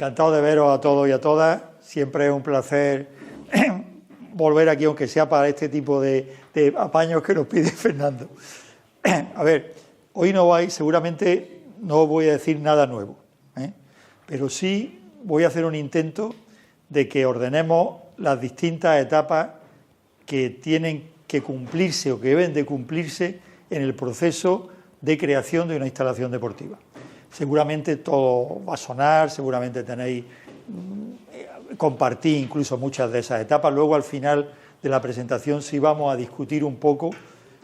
encantado de veros a todos y a todas. Siempre es un placer volver aquí, aunque sea para este tipo de apaños que nos pide Fernando. A ver, hoy seguramente no voy a decir nada nuevo, pero sí voy a hacer un intento de que ordenemos las distintas etapas que tienen que cumplirse o que deben de cumplirse en el proceso de creación de una instalación deportiva. Seguramente todo va a sonar, seguramente compartí incluso muchas de esas etapas. Luego, al final de la presentación, sí vamos a discutir un poco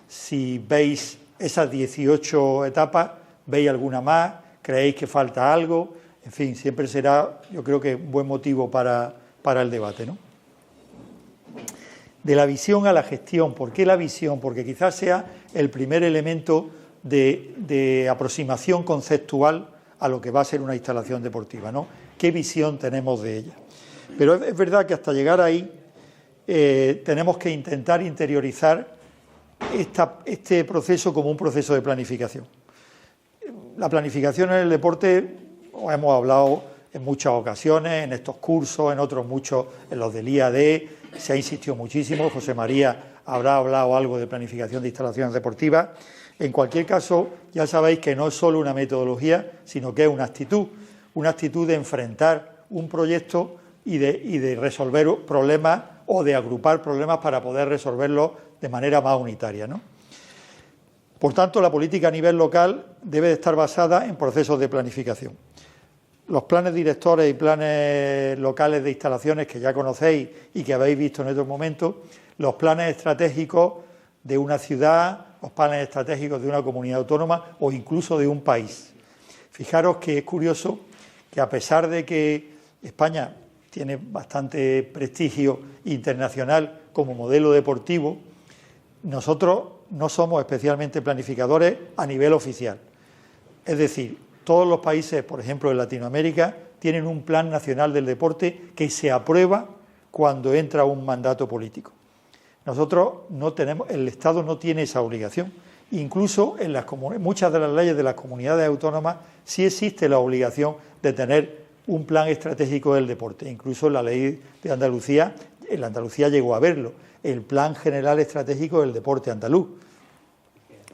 si veis esas 18 etapas, veis alguna más, creéis que falta algo. En fin, siempre será, yo creo que un buen motivo para el debate, ¿no? De la visión a la gestión. ¿Por qué la visión? Porque quizás sea el primer elemento de aproximación conceptual a lo que va a ser una instalación deportiva, ¿no? ¿Qué visión tenemos de ella? Pero es verdad que hasta llegar ahí tenemos que intentar interiorizar este proceso como un proceso de planificación. La planificación en el deporte, os hemos hablado en muchas ocasiones, en estos cursos, en otros muchos, en los del IAD, se ha insistido muchísimo. José María habrá hablado algo de planificación de instalaciones deportivas. En cualquier caso, ya sabéis que no es solo una metodología, sino que es una actitud de enfrentar un proyecto y de resolver problemas o de agrupar problemas para poder resolverlos de manera más unitaria, ¿no? Por tanto, la política a nivel local debe de estar basada en procesos de planificación. Los planes directores y planes locales de instalaciones que ya conocéis y que habéis visto en otros momentos, los planes estratégicos de una ciudad, los planes estratégicos de una comunidad autónoma o incluso de un país. Fijaros que es curioso que, a pesar de que España tiene bastante prestigio internacional como modelo deportivo, nosotros no somos especialmente planificadores a nivel oficial. Es decir, todos los países, por ejemplo en Latinoamérica, tienen un plan nacional del deporte que se aprueba cuando entra un mandato político. Nosotros no tenemos, el Estado no tiene esa obligación. Incluso en muchas de las leyes de las comunidades autónomas sí existe la obligación de tener un plan estratégico del deporte. Incluso en la ley de Andalucía, en Andalucía llegó a verlo, el Plan General Estratégico del Deporte Andaluz.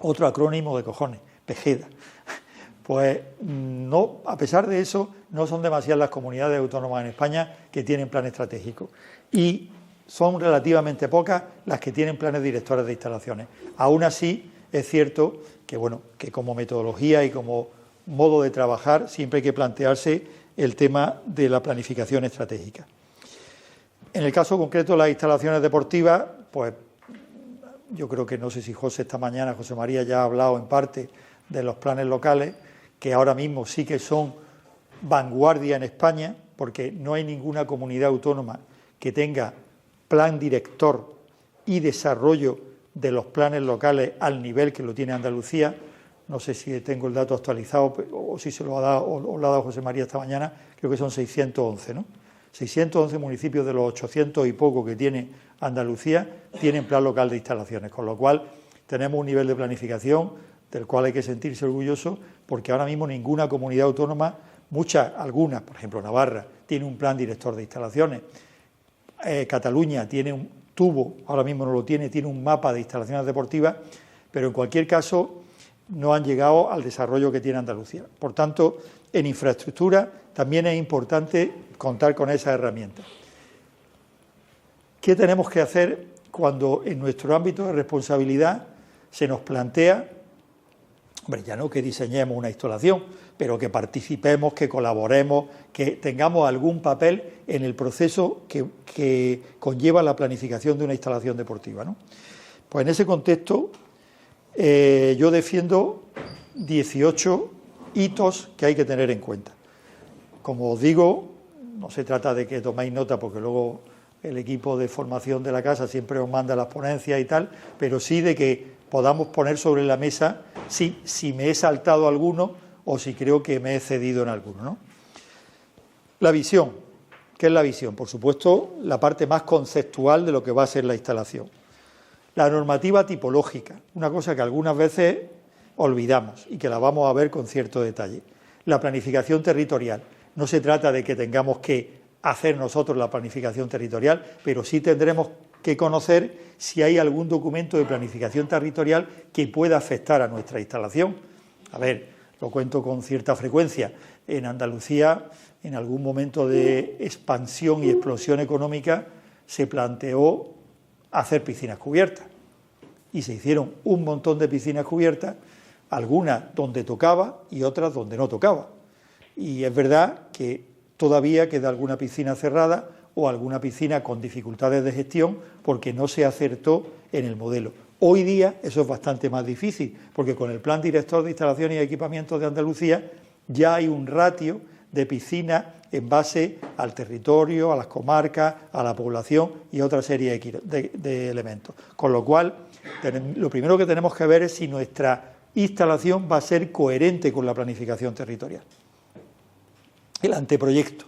Otro acrónimo de cojones, PEGEDA. Pues no, a pesar de eso, no son demasiadas las comunidades autónomas en España que tienen plan estratégico. Y son relativamente pocas las que tienen planes directores de instalaciones. Aún así, es cierto que, bueno, que como metodología y como modo de trabajar siempre hay que plantearse el tema de la planificación estratégica. En el caso concreto de las instalaciones deportivas, pues yo creo que, no sé si José María ya ha hablado en parte de los planes locales, que ahora mismo sí que son vanguardia en España, porque no hay ninguna comunidad autónoma que tenga plan director y desarrollo de los planes locales al nivel que lo tiene Andalucía. No sé si tengo el dato actualizado o si se lo ha dado o lo ha dado José María esta mañana, creo que son 611, ¿no? 611 municipios de los 800 y poco que tiene Andalucía tienen plan local de instalaciones, con lo cual tenemos un nivel de planificación del cual hay que sentirse orgulloso, porque ahora mismo ninguna comunidad autónoma, algunas, por ejemplo Navarra, tiene un plan director de instalaciones. Cataluña ahora mismo no lo tiene un mapa de instalaciones deportivas, pero en cualquier caso no han llegado al desarrollo que tiene Andalucía. Por tanto, en infraestructura también es importante contar con esas herramientas. ¿Qué tenemos que hacer cuando en nuestro ámbito de responsabilidad se nos plantea, hombre, ya no que diseñemos una instalación, pero que participemos, que colaboremos, que tengamos algún papel en el proceso que conlleva la planificación de una instalación deportiva, ¿no? Pues en ese contexto yo defiendo 18 hitos que hay que tener en cuenta. Como os digo, no se trata de que toméis nota, porque luego el equipo de formación de la casa siempre os manda las ponencias y tal, pero sí de que podamos poner sobre la mesa si me he saltado alguno o si creo que me he cedido en alguno, ¿no? La visión. ¿Qué es la visión? Por supuesto, la parte más conceptual de lo que va a ser la instalación. La normativa tipológica, una cosa que algunas veces olvidamos y que la vamos a ver con cierto detalle. La planificación territorial. No se trata de que tengamos que hacer nosotros la planificación territorial, pero sí tendremos que conocer si hay algún documento de planificación territorial que pueda afectar a nuestra instalación. A ver, lo cuento con cierta frecuencia. En Andalucía, en algún momento de expansión y explosión económica, se planteó hacer piscinas cubiertas. Y se hicieron un montón de piscinas cubiertas, algunas donde tocaba y otras donde no tocaba. Y es verdad que todavía queda alguna piscina cerrada o alguna piscina con dificultades de gestión porque no se acertó en el modelo. Hoy día eso es bastante más difícil, porque con el Plan Director de Instalaciones y Equipamientos de Andalucía ya hay un ratio de piscinas en base al territorio, a las comarcas, a la población y otra serie de elementos. Con lo cual, lo primero que tenemos que ver es si nuestra instalación va a ser coherente con la planificación territorial. El anteproyecto.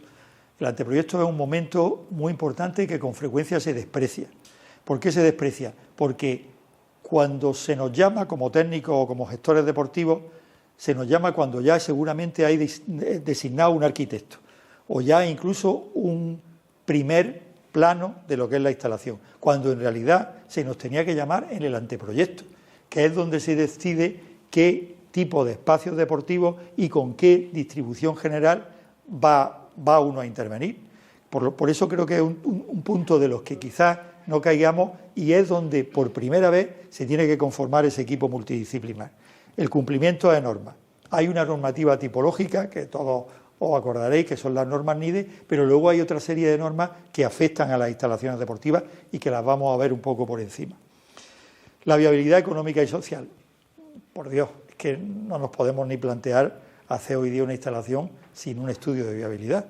El anteproyecto es un momento muy importante que con frecuencia se desprecia. ¿Por qué se desprecia? Porque cuando se nos llama como técnicos o como gestores deportivos, se nos llama cuando ya seguramente hay designado un arquitecto o ya incluso un primer plano de lo que es la instalación, cuando en realidad se nos tenía que llamar en el anteproyecto, que es donde se decide qué tipo de espacios deportivos y con qué distribución general va uno a intervenir. Por eso creo que es un punto de los que quizás no caigamos y es donde por primera vez se tiene que conformar ese equipo multidisciplinar. El cumplimiento de normas. Hay una normativa tipológica que todos os acordaréis que son las normas NIDE, pero luego hay otra serie de normas que afectan a las instalaciones deportivas y que las vamos a ver un poco por encima. La viabilidad económica y social. Por Dios, es que no nos podemos ni plantear hacer hoy día una instalación sin un estudio de viabilidad.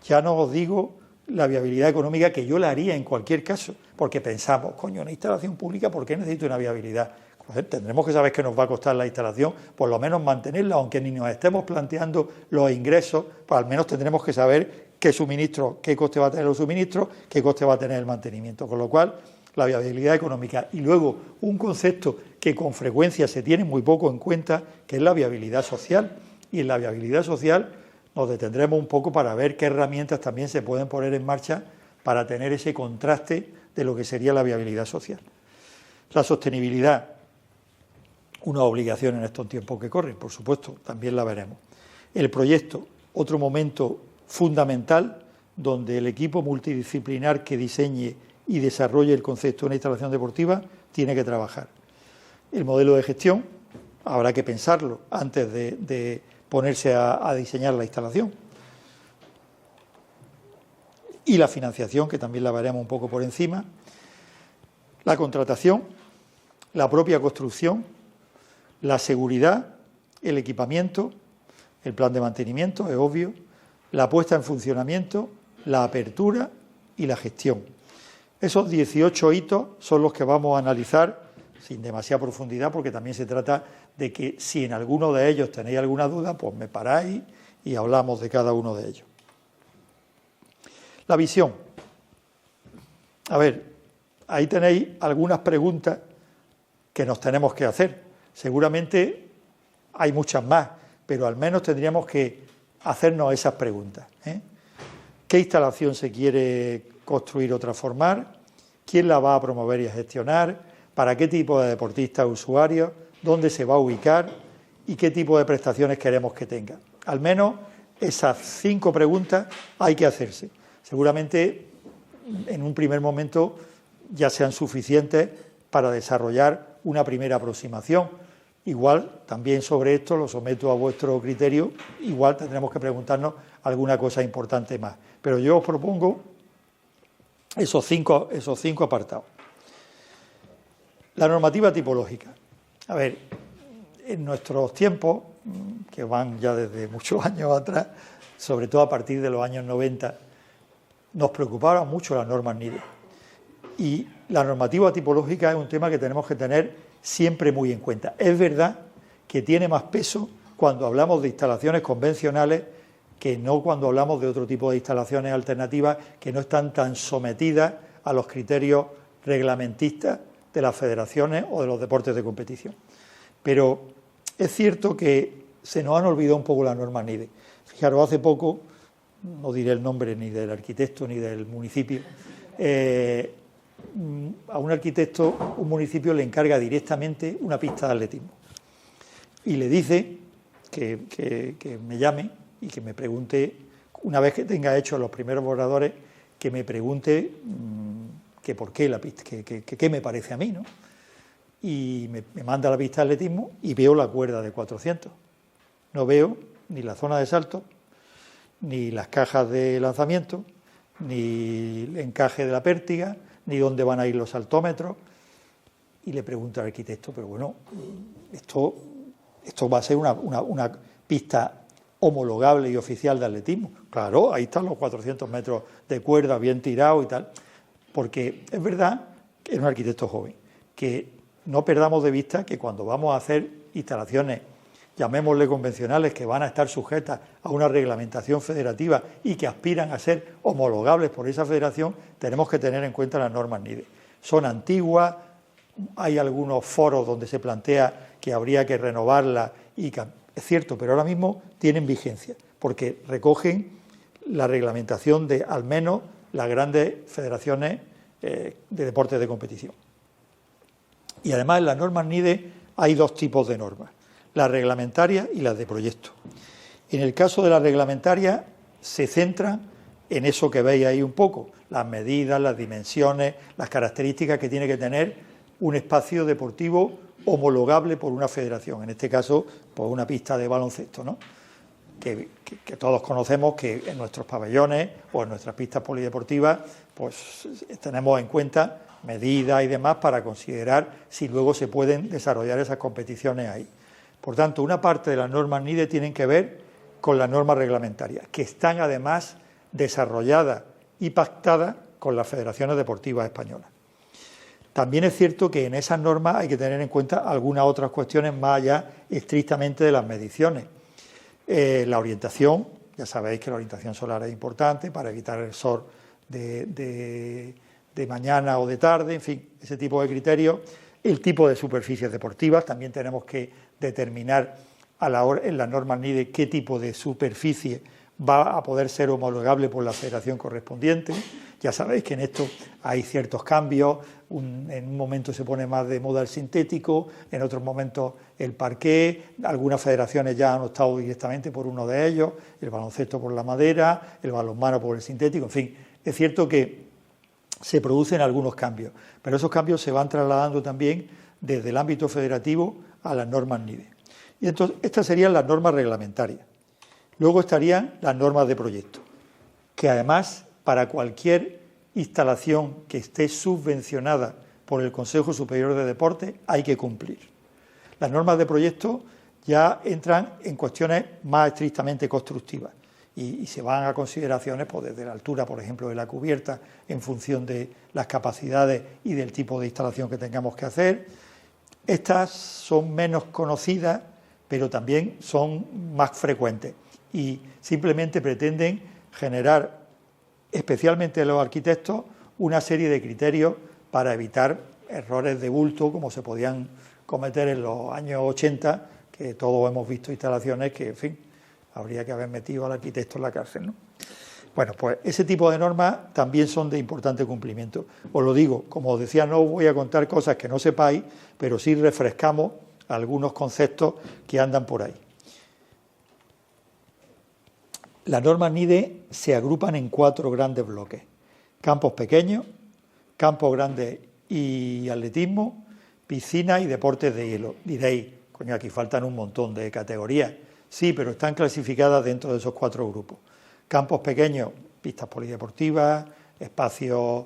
Ya no os digo la viabilidad económica, que yo la haría en cualquier caso, porque pensamos, coño, una instalación pública, ¿por qué necesito una viabilidad? Pues tendremos que saber qué nos va a costar la instalación, por lo menos mantenerla, aunque ni nos estemos planteando los ingresos, pues al menos tendremos que saber qué suministro, qué coste va a tener los suministros, qué coste va a tener el mantenimiento, con lo cual la viabilidad económica. Y luego un concepto que con frecuencia se tiene muy poco en cuenta, que es la viabilidad social. Y en la viabilidad social nos detendremos un poco para ver qué herramientas también se pueden poner en marcha para tener ese contraste de lo que sería la viabilidad social. La sostenibilidad, una obligación en estos tiempos que corren, por supuesto, también la veremos. El proyecto, otro momento fundamental donde el equipo multidisciplinar que diseñe y desarrolle el concepto de una instalación deportiva tiene que trabajar. El modelo de gestión, habrá que pensarlo antes de ponerse a diseñar la instalación. Y la financiación, que también la veremos un poco por encima. La contratación, la propia construcción, la seguridad, el equipamiento, el plan de mantenimiento, es obvio, la puesta en funcionamiento, la apertura y la gestión. Esos 18 hitos son los que vamos a analizar sin demasiada profundidad, porque también se trata de que si en alguno de ellos tenéis alguna duda, pues me paráis y hablamos de cada uno de ellos. La visión. A ver, ahí tenéis algunas preguntas que nos tenemos que hacer. Seguramente hay muchas más, pero al menos tendríamos que hacernos esas preguntas, ¿eh? ¿Qué instalación se quiere construir o transformar? ¿Quién la va a promover y a gestionar? ¿Para qué tipo de deportistas, usuarios? ¿Dónde se va a ubicar? ¿Y qué tipo de prestaciones queremos que tenga? Al menos esas 5 preguntas hay que hacerse. Seguramente en un primer momento ya sean suficientes para desarrollar una primera aproximación. Igual, también sobre esto lo someto a vuestro criterio, igual tendremos que preguntarnos alguna cosa importante más. Pero yo os propongo esos cinco apartados. La normativa tipológica. A ver, en nuestros tiempos, que van ya desde muchos años atrás, sobre todo a partir de los años 90, nos preocupaban mucho las normas NIDE. Y la normativa tipológica es un tema que tenemos que tener siempre muy en cuenta. Es verdad que tiene más peso cuando hablamos de instalaciones convencionales que no cuando hablamos de otro tipo de instalaciones alternativas que no están tan sometidas a los criterios reglamentistas de las federaciones o de los deportes de competición. Pero es cierto que se nos han olvidado un poco las normas NIDE. Fijaros, hace poco no diré el nombre ni del arquitecto ni del municipio, a un arquitecto, un municipio le encarga directamente una pista de atletismo y le dice que me llame y que me pregunte, una vez que tenga hecho los primeros borradores, que me pregunte que por qué la pista, qué me parece a mí, ¿no? Y me manda la pista de atletismo y veo la cuerda de 400. No veo ni la zona de salto, ni las cajas de lanzamiento, ni el encaje de la pértiga, ni dónde van a ir los saltómetros. Y le pregunto al arquitecto, pero bueno, esto va a ser una pista homologable y oficial de atletismo. Claro, ahí están los 400 metros de cuerda bien tirados y tal. Porque es verdad que es un arquitecto joven, que no perdamos de vista que cuando vamos a hacer instalaciones, llamémosle convencionales, que van a estar sujetas a una reglamentación federativa y que aspiran a ser homologables por esa federación, tenemos que tener en cuenta las normas NIDE. Son antiguas, hay algunos foros donde se plantea que habría que renovarlas y es cierto, pero ahora mismo tienen vigencia, porque recogen la reglamentación de al menos las grandes federaciones de deportes de competición. Y además en las normas NIDE hay dos tipos de normas, las reglamentarias y las de proyecto. En el caso de las reglamentarias se centran en eso que veis ahí un poco, las medidas, las dimensiones, las características que tiene que tener un espacio deportivo homologable por una federación, en este caso por una pista de baloncesto, ¿no? Que todos conocemos que en nuestros pabellones o en nuestras pistas polideportivas pues tenemos en cuenta medidas y demás para considerar si luego se pueden desarrollar esas competiciones ahí. Por tanto, una parte de las normas NIDE tienen que ver con las normas reglamentarias, que están además desarrolladas y pactadas con las federaciones deportivas españolas. También es cierto que en esas normas hay que tener en cuenta algunas otras cuestiones más allá estrictamente de las mediciones. La orientación, ya sabéis que la orientación solar es importante para evitar el sol de mañana o de tarde, en fin, ese tipo de criterios. El tipo de superficies deportivas, también tenemos que determinar en las normas NIDE qué tipo de superficie va a poder ser homologable por la federación correspondiente. Ya sabéis que en esto hay ciertos cambios, en un momento se pone más de moda el sintético, en otros momentos el parqué, algunas federaciones ya han optado directamente por uno de ellos, el baloncesto por la madera, el balonmano por el sintético, en fin, es cierto que se producen algunos cambios, pero esos cambios se van trasladando también desde el ámbito federativo a las normas NIDE. Y entonces, estas serían las normas reglamentarias. Luego estarían las normas de proyecto, que además para cualquier instalación que esté subvencionada por el Consejo Superior de Deportes hay que cumplir. Las normas de proyecto ya entran en cuestiones más estrictamente constructivas y se van a consideraciones pues, desde la altura, por ejemplo, de la cubierta en función de las capacidades y del tipo de instalación que tengamos que hacer. Estas son menos conocidas, pero también son más frecuentes y simplemente pretenden generar, especialmente los arquitectos, una serie de criterios para evitar errores de bulto como se podían cometer en los años 80, que todos hemos visto instalaciones que, en fin, habría que haber metido al arquitecto en la cárcel, ¿no? Bueno, pues ese tipo de normas también son de importante cumplimiento. Os lo digo, como os decía, no os voy a contar cosas que no sepáis, pero sí refrescamos algunos conceptos que andan por ahí. Las normas NIDE se agrupan en 4 grandes bloques: campos pequeños, campos grandes y atletismo, piscinas y deportes de hielo. Diréis, coño, aquí faltan un montón de categorías. Sí, pero están clasificadas dentro de esos 4 grupos. Campos pequeños, pistas polideportivas, espacios,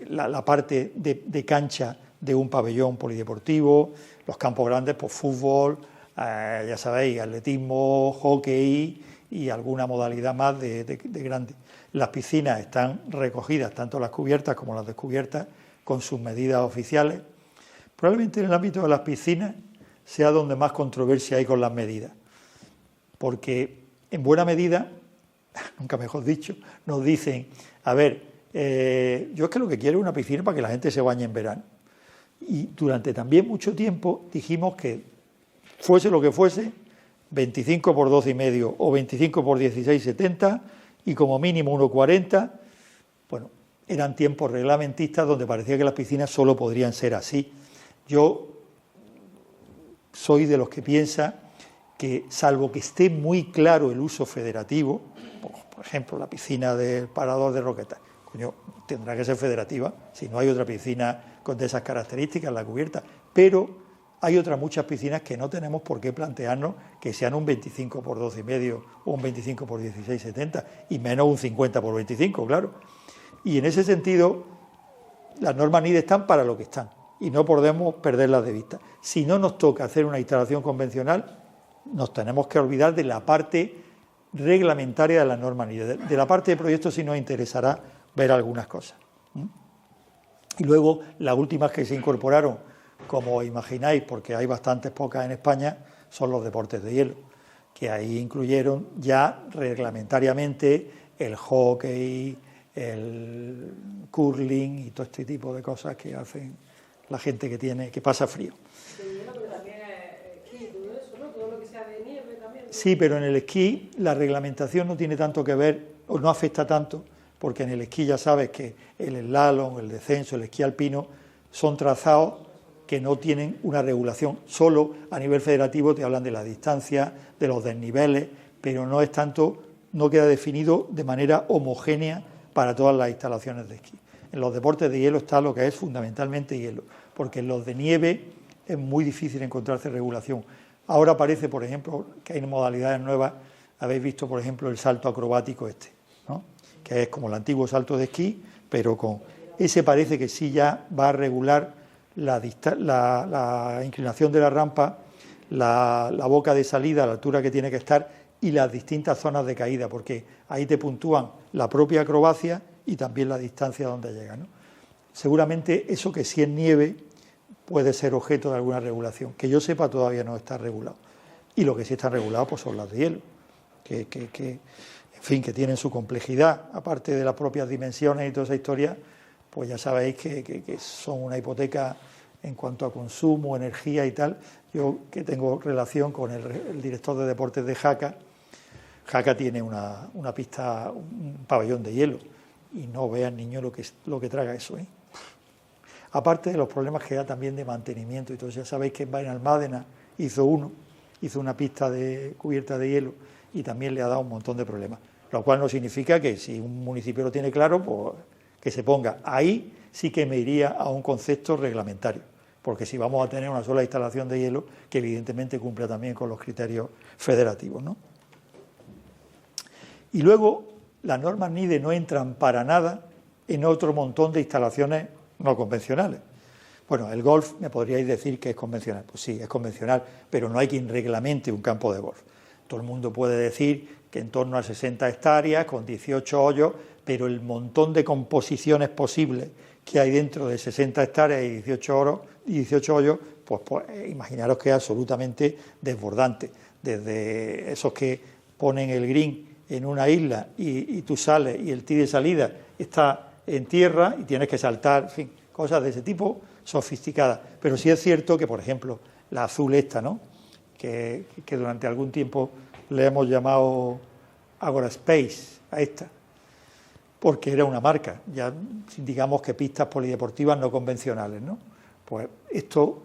la parte de cancha de un pabellón polideportivo, los campos grandes, pues fútbol, ya sabéis, atletismo, hockey y alguna modalidad más de grande. Las piscinas están recogidas, tanto las cubiertas como las descubiertas, con sus medidas oficiales. Probablemente en el ámbito de las piscinas sea donde más controversia hay con las medidas, porque en buena medida, nunca mejor dicho, nos dicen, a ver, yo es que lo que quiero es una piscina para que la gente se bañe en verano. Y durante también mucho tiempo dijimos que fuese lo que fuese, 25 por 12,5 o 25 por 16,70 y como mínimo 1,40, bueno, eran tiempos reglamentistas donde parecía que las piscinas solo podrían ser así. Yo soy de los que piensa que, salvo que esté muy claro el uso federativo, por ejemplo, la piscina del Parador de Roquetas, coño, tendrá que ser federativa, si no hay otra piscina con de esas características, la cubierta, pero hay otras muchas piscinas que no tenemos por qué plantearnos que sean un 25 por 12,5 o un 25 por 16,70 y menos un 50 por 25, claro. Y en ese sentido, las normas NIDE están para lo que están y no podemos perderlas de vista. Si no nos toca hacer una instalación convencional, nos tenemos que olvidar de la parte reglamentaria de las normas NIDE. De la parte de proyectos sí nos interesará ver algunas cosas. Y luego, las últimas que se incorporaron, como imagináis, porque hay bastantes pocas en España, son los deportes de hielo, que ahí incluyeron ya reglamentariamente el hockey, el curling y todo este tipo de cosas que hacen la gente que pasa frío. Sí, pero en el esquí la reglamentación no tiene tanto que ver, o no afecta tanto, porque en el esquí ya sabes que el slalom, el descenso, el esquí alpino son trazados que no tienen una regulación. Solo a nivel federativo te hablan de la distancia, de los desniveles, pero no es tanto, no queda definido de manera homogénea para todas las instalaciones de esquí. En los deportes de hielo está lo que es fundamentalmente hielo, porque en los de nieve es muy difícil encontrarse regulación. Ahora parece, por ejemplo, que hay modalidades nuevas. Habéis visto, por ejemplo, el salto acrobático ¿no? Que es como el antiguo salto de esquí, pero con ese parece que sí ya va a regular la inclinación de la rampa, la boca de salida, a la altura que tiene que estar y las distintas zonas de caída, porque ahí te puntúan la propia acrobacia y también la distancia donde llega, ¿no? Seguramente eso que sí es nieve puede ser objeto de alguna regulación. Que yo sepa todavía no está regulado. Y lo que sí está regulado pues son las de hielo, que en fin, que tienen su complejidad, aparte de las propias dimensiones y toda esa historia, pues ya sabéis que son una hipoteca en cuanto a consumo, energía y tal. Yo que tengo relación con el director de deportes de Jaca, Jaca tiene una pista, un pabellón de hielo, y no vean, niño, lo que traga eso, ¿eh? Aparte de los problemas que da también de mantenimiento y todo. Ya sabéis que en Benalmádena hizo una pista cubierta de hielo y también le ha dado un montón de problemas, lo cual no significa que si un municipio lo tiene claro, pues que se ponga. Ahí sí que me iría a un concepto reglamentario, porque si vamos a tener una sola instalación de hielo, que evidentemente cumpla también con los criterios federativos, ¿no? Y luego las normas NIDE no entran para nada en otro montón de instalaciones no convencionales. Bueno, el golf me podríais decir que es convencional. Pues sí, es convencional, pero no hay quien reglamente un campo de golf. Todo el mundo puede decir que en torno a 60 hectáreas, con 18 hoyos, pero el montón de composiciones posibles que hay dentro de 60 hectáreas y 18 hoyos, pues imaginaros que es absolutamente desbordante. Desde esos que ponen el green en una isla y tú sales y el tee de salida está en tierra y tienes que saltar, en fin, cosas de ese tipo sofisticadas. Pero sí es cierto que, por ejemplo, la azul esta, ¿no?, que durante algún tiempo le hemos llamado Agora Space a esta, porque era una marca, ya digamos que pistas polideportivas no convencionales, ¿no? Pues esto,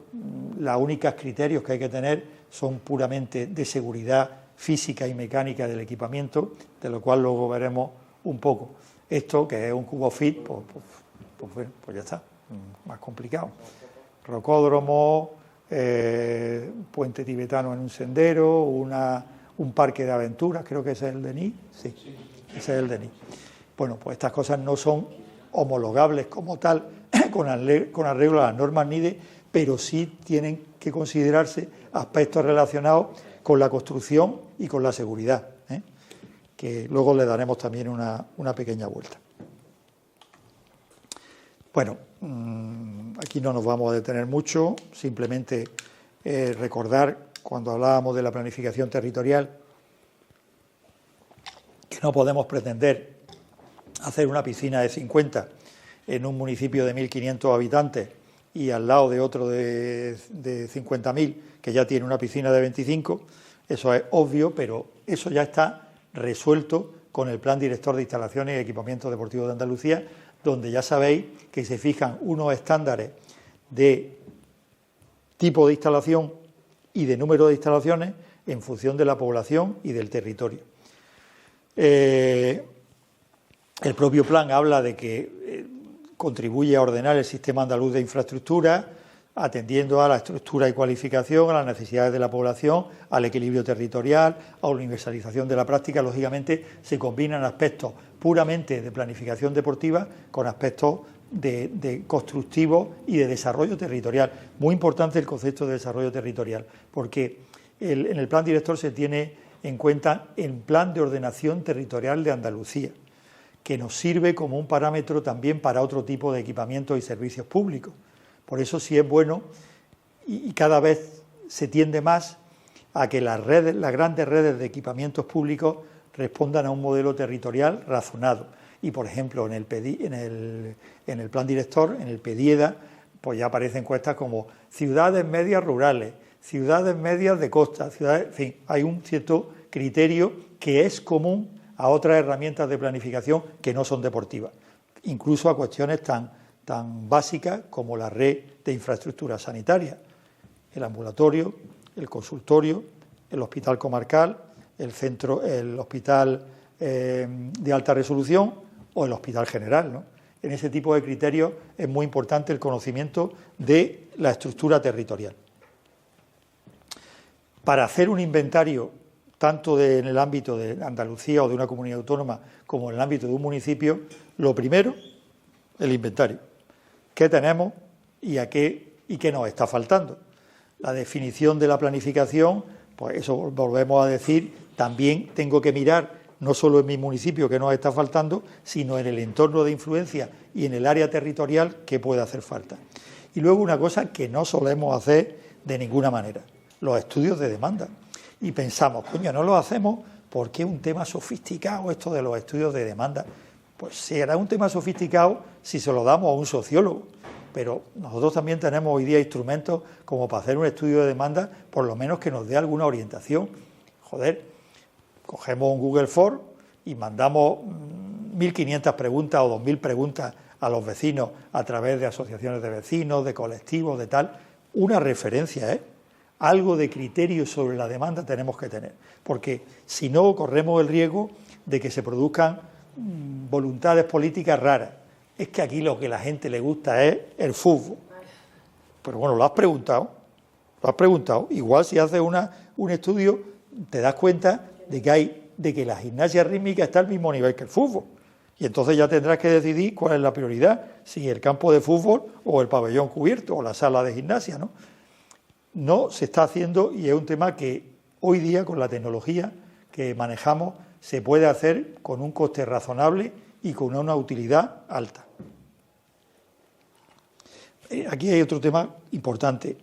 los únicos criterios que hay que tener son puramente de seguridad física y mecánica del equipamiento, de lo cual luego veremos un poco. Esto, que es un cubo fit, pues ya está, más complicado. Rocódromo, puente tibetano en un sendero, un parque de aventuras, creo que ese es el de Ni, sí, ese es el de Ni. Bueno, pues estas cosas no son homologables como tal con arreglo a las normas NIDE, pero sí tienen que considerarse aspectos relacionados con la construcción y con la seguridad, que luego le daremos también una pequeña vuelta. Bueno, aquí no nos vamos a detener mucho, simplemente recordar, cuando hablábamos de la planificación territorial, que no podemos pretender hacer una piscina de 50 en un municipio de 1.500 habitantes y al lado de otro de 50.000 que ya tiene una piscina de 25, eso es obvio, pero eso ya está resuelto con el Plan Director de Instalaciones y Equipamientos Deportivos de Andalucía, donde ya sabéis que se fijan unos estándares de tipo de instalación y de número de instalaciones en función de la población y del territorio. El propio plan habla de que contribuye a ordenar el sistema andaluz de infraestructura, atendiendo a la estructura y cualificación, a las necesidades de la población, al equilibrio territorial, a la universalización de la práctica. Lógicamente se combinan aspectos puramente de planificación deportiva con aspectos de constructivo y de desarrollo territorial. Muy importante el concepto de desarrollo territorial, porque en el plan director se tiene en cuenta el plan de ordenación territorial de Andalucía, que nos sirve como un parámetro también para otro tipo de equipamientos y servicios públicos. Por eso sí es bueno y cada vez se tiende más a que las grandes redes de equipamientos públicos respondan a un modelo territorial razonado. Y, por ejemplo, en el plan director, en el PEDIEDA, pues ya aparecen encuestas como ciudades medias rurales, ciudades medias de costa, en fin, hay un cierto criterio que es común a otras herramientas de planificación que no son deportivas, incluso a cuestiones tan básicas como la red de infraestructura sanitaria, el ambulatorio, el consultorio, el hospital comarcal, el hospital de alta resolución o el hospital general, ¿no? En ese tipo de criterios es muy importante el conocimiento de la estructura territorial. Para hacer un inventario, tanto en el ámbito de Andalucía o de una comunidad autónoma como en el ámbito de un municipio, lo primero, el inventario. ¿Qué tenemos y qué nos está faltando? La definición de la planificación, pues eso volvemos a decir, también tengo que mirar no solo en mi municipio qué nos está faltando, sino en el entorno de influencia y en el área territorial qué puede hacer falta. Y luego una cosa que no solemos hacer de ninguna manera, los estudios de demanda. Y pensamos, coño, no lo hacemos porque es un tema sofisticado esto de los estudios de demanda. Pues será un tema sofisticado si se lo damos a un sociólogo, pero nosotros también tenemos hoy día instrumentos como para hacer un estudio de demanda, por lo menos que nos dé alguna orientación. Joder, cogemos un Google Form y mandamos 1.500 preguntas o 2.000 preguntas a los vecinos a través de asociaciones de vecinos, de colectivos, de tal. Una referencia, algo de criterio sobre la demanda tenemos que tener, porque si no corremos el riesgo de que se produzcan voluntades políticas raras. Es que aquí lo que a la gente le gusta es el fútbol. Pero bueno, lo has preguntado. Igual si haces un estudio te das cuenta de que la gimnasia rítmica está al mismo nivel que el fútbol. Y entonces ya tendrás que decidir cuál es la prioridad, si el campo de fútbol o el pabellón cubierto o la sala de gimnasia, ¿no? No se está haciendo y es un tema que hoy día con la tecnología que manejamos se puede hacer con un coste razonable y con una utilidad alta. Aquí hay otro tema importante,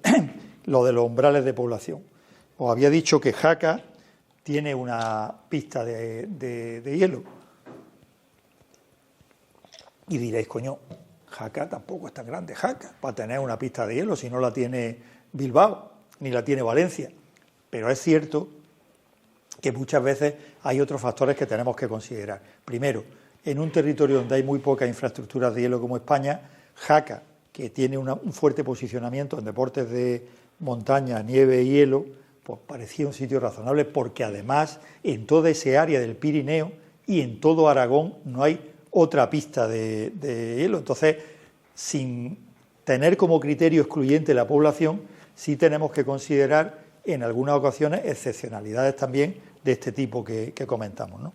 lo de los umbrales de población. Os había dicho que Jaca tiene una pista de hielo. Y diréis, coño, Jaca tampoco es tan grande, Jaca, para tener una pista de hielo, si no la tiene Bilbao, ni la tiene Valencia. Pero es cierto que muchas veces hay otros factores que tenemos que considerar. Primero, en un territorio donde hay muy pocas infraestructuras de hielo como España, Jaca, que tiene un fuerte posicionamiento en deportes de montaña, nieve y hielo, pues parecía un sitio razonable porque además en toda ese área del Pirineo y en todo Aragón no hay otra pista de hielo. Entonces, sin tener como criterio excluyente la población, sí tenemos que considerar en algunas ocasiones excepcionalidades también de este tipo que comentamos, ¿no?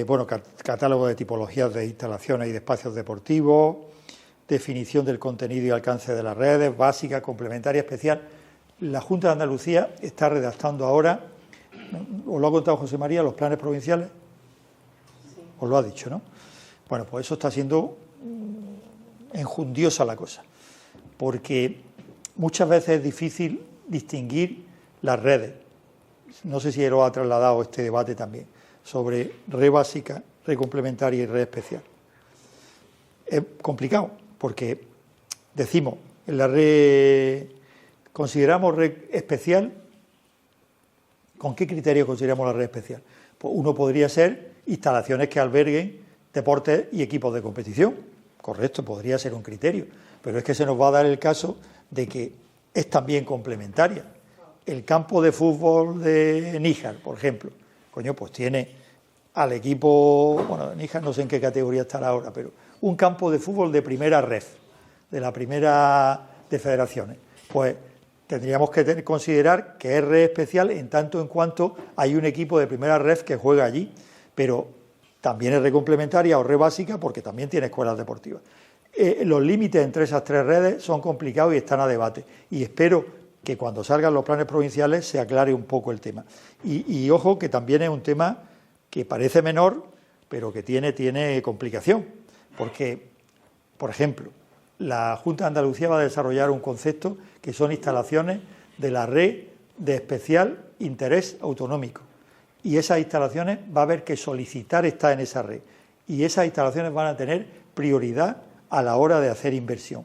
Bueno, catálogo de tipologías de instalaciones y de espacios deportivos, definición del contenido y alcance de las redes, básica, complementaria, especial. La Junta de Andalucía está redactando ahora, ¿os lo ha contado José María, los planes provinciales? Sí. Os lo ha dicho, ¿no? Bueno, pues eso está siendo enjundiosa la cosa, porque muchas veces es difícil distinguir las redes. No sé si él lo ha trasladado este debate también, sobre red básica, red complementaria y red especial. Es complicado, porque decimos, en la red, consideramos red especial ¿Con qué criterio consideramos la red especial? Pues uno podría ser instalaciones que alberguen deportes y equipos de competición. Correcto, podría ser un criterio, pero es que se nos va a dar el caso de que es también complementaria. El campo de fútbol de Níjar, por ejemplo, pues tiene al equipo, bueno, Níjar no sé en qué categoría estará ahora, pero un campo de fútbol de primera red, de la primera de federaciones. Pues tendríamos que considerar que es red especial en tanto en cuanto hay un equipo de primera red que juega allí, pero también es red complementaria o red básica porque también tiene escuelas deportivas. Los límites entre esas tres redes son complicados y están a debate, y espero que cuando salgan los planes provinciales se aclare un poco el tema. Y ojo que también es un tema que parece menor, pero que tiene complicación, porque, por ejemplo, la Junta de Andalucía va a desarrollar un concepto que son instalaciones de la red de especial interés autonómico, y esas instalaciones va a haber que solicitar estar en esa red, y esas instalaciones van a tener prioridad a la hora de hacer inversión.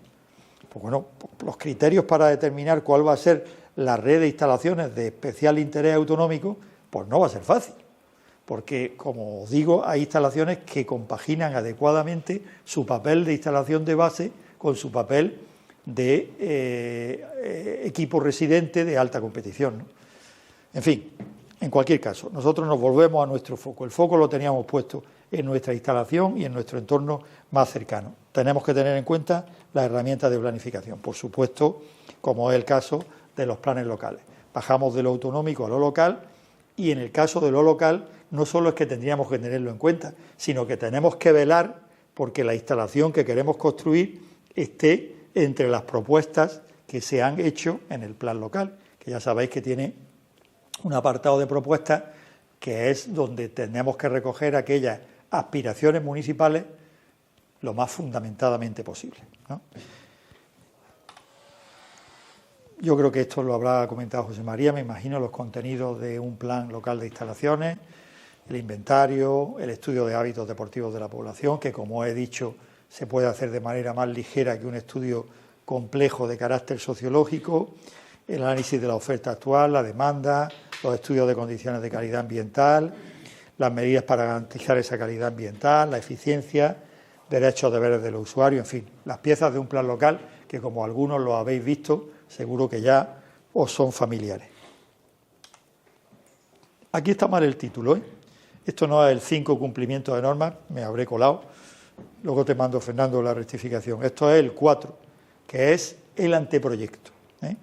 Pues bueno, los criterios para determinar cuál va a ser la red de instalaciones de especial interés autonómico, pues no va a ser fácil, porque, como os digo, hay instalaciones que compaginan adecuadamente su papel de instalación de base con su papel de equipo residente de alta competición, ¿no? En fin, en cualquier caso, nosotros nos volvemos a nuestro foco. El foco lo teníamos puesto en nuestra instalación y en nuestro entorno más cercano. Tenemos que tener en cuenta las herramientas de planificación, por supuesto, como es el caso de los planes locales. Bajamos de lo autonómico a lo local, y en el caso de lo local no solo es que tendríamos que tenerlo en cuenta, sino que tenemos que velar porque la instalación que queremos construir esté entre las propuestas que se han hecho en el plan local, que ya sabéis que tiene un apartado de propuestas que es donde tenemos que recoger aquellas aspiraciones municipales lo más fundamentadamente posible, ¿no? Yo creo que esto lo habrá comentado José María, me imagino, los contenidos de un plan local de instalaciones, el inventario, el estudio de hábitos deportivos de la población, que, como he dicho, se puede hacer de manera más ligera que un estudio complejo de carácter sociológico, el análisis de la oferta actual, la demanda, los estudios de condiciones de calidad ambiental, las medidas para garantizar esa calidad ambiental, la eficiencia, derechos, deberes de los usuarios, en fin, las piezas de un plan local que, como algunos lo habéis visto, seguro que ya os son familiares. Aquí está mal el título, ¿eh? Esto no es el 5 cumplimiento de normas, me habré colado, luego te mando, Fernando, la rectificación. Esto es el 4, que es el anteproyecto, ¿eh?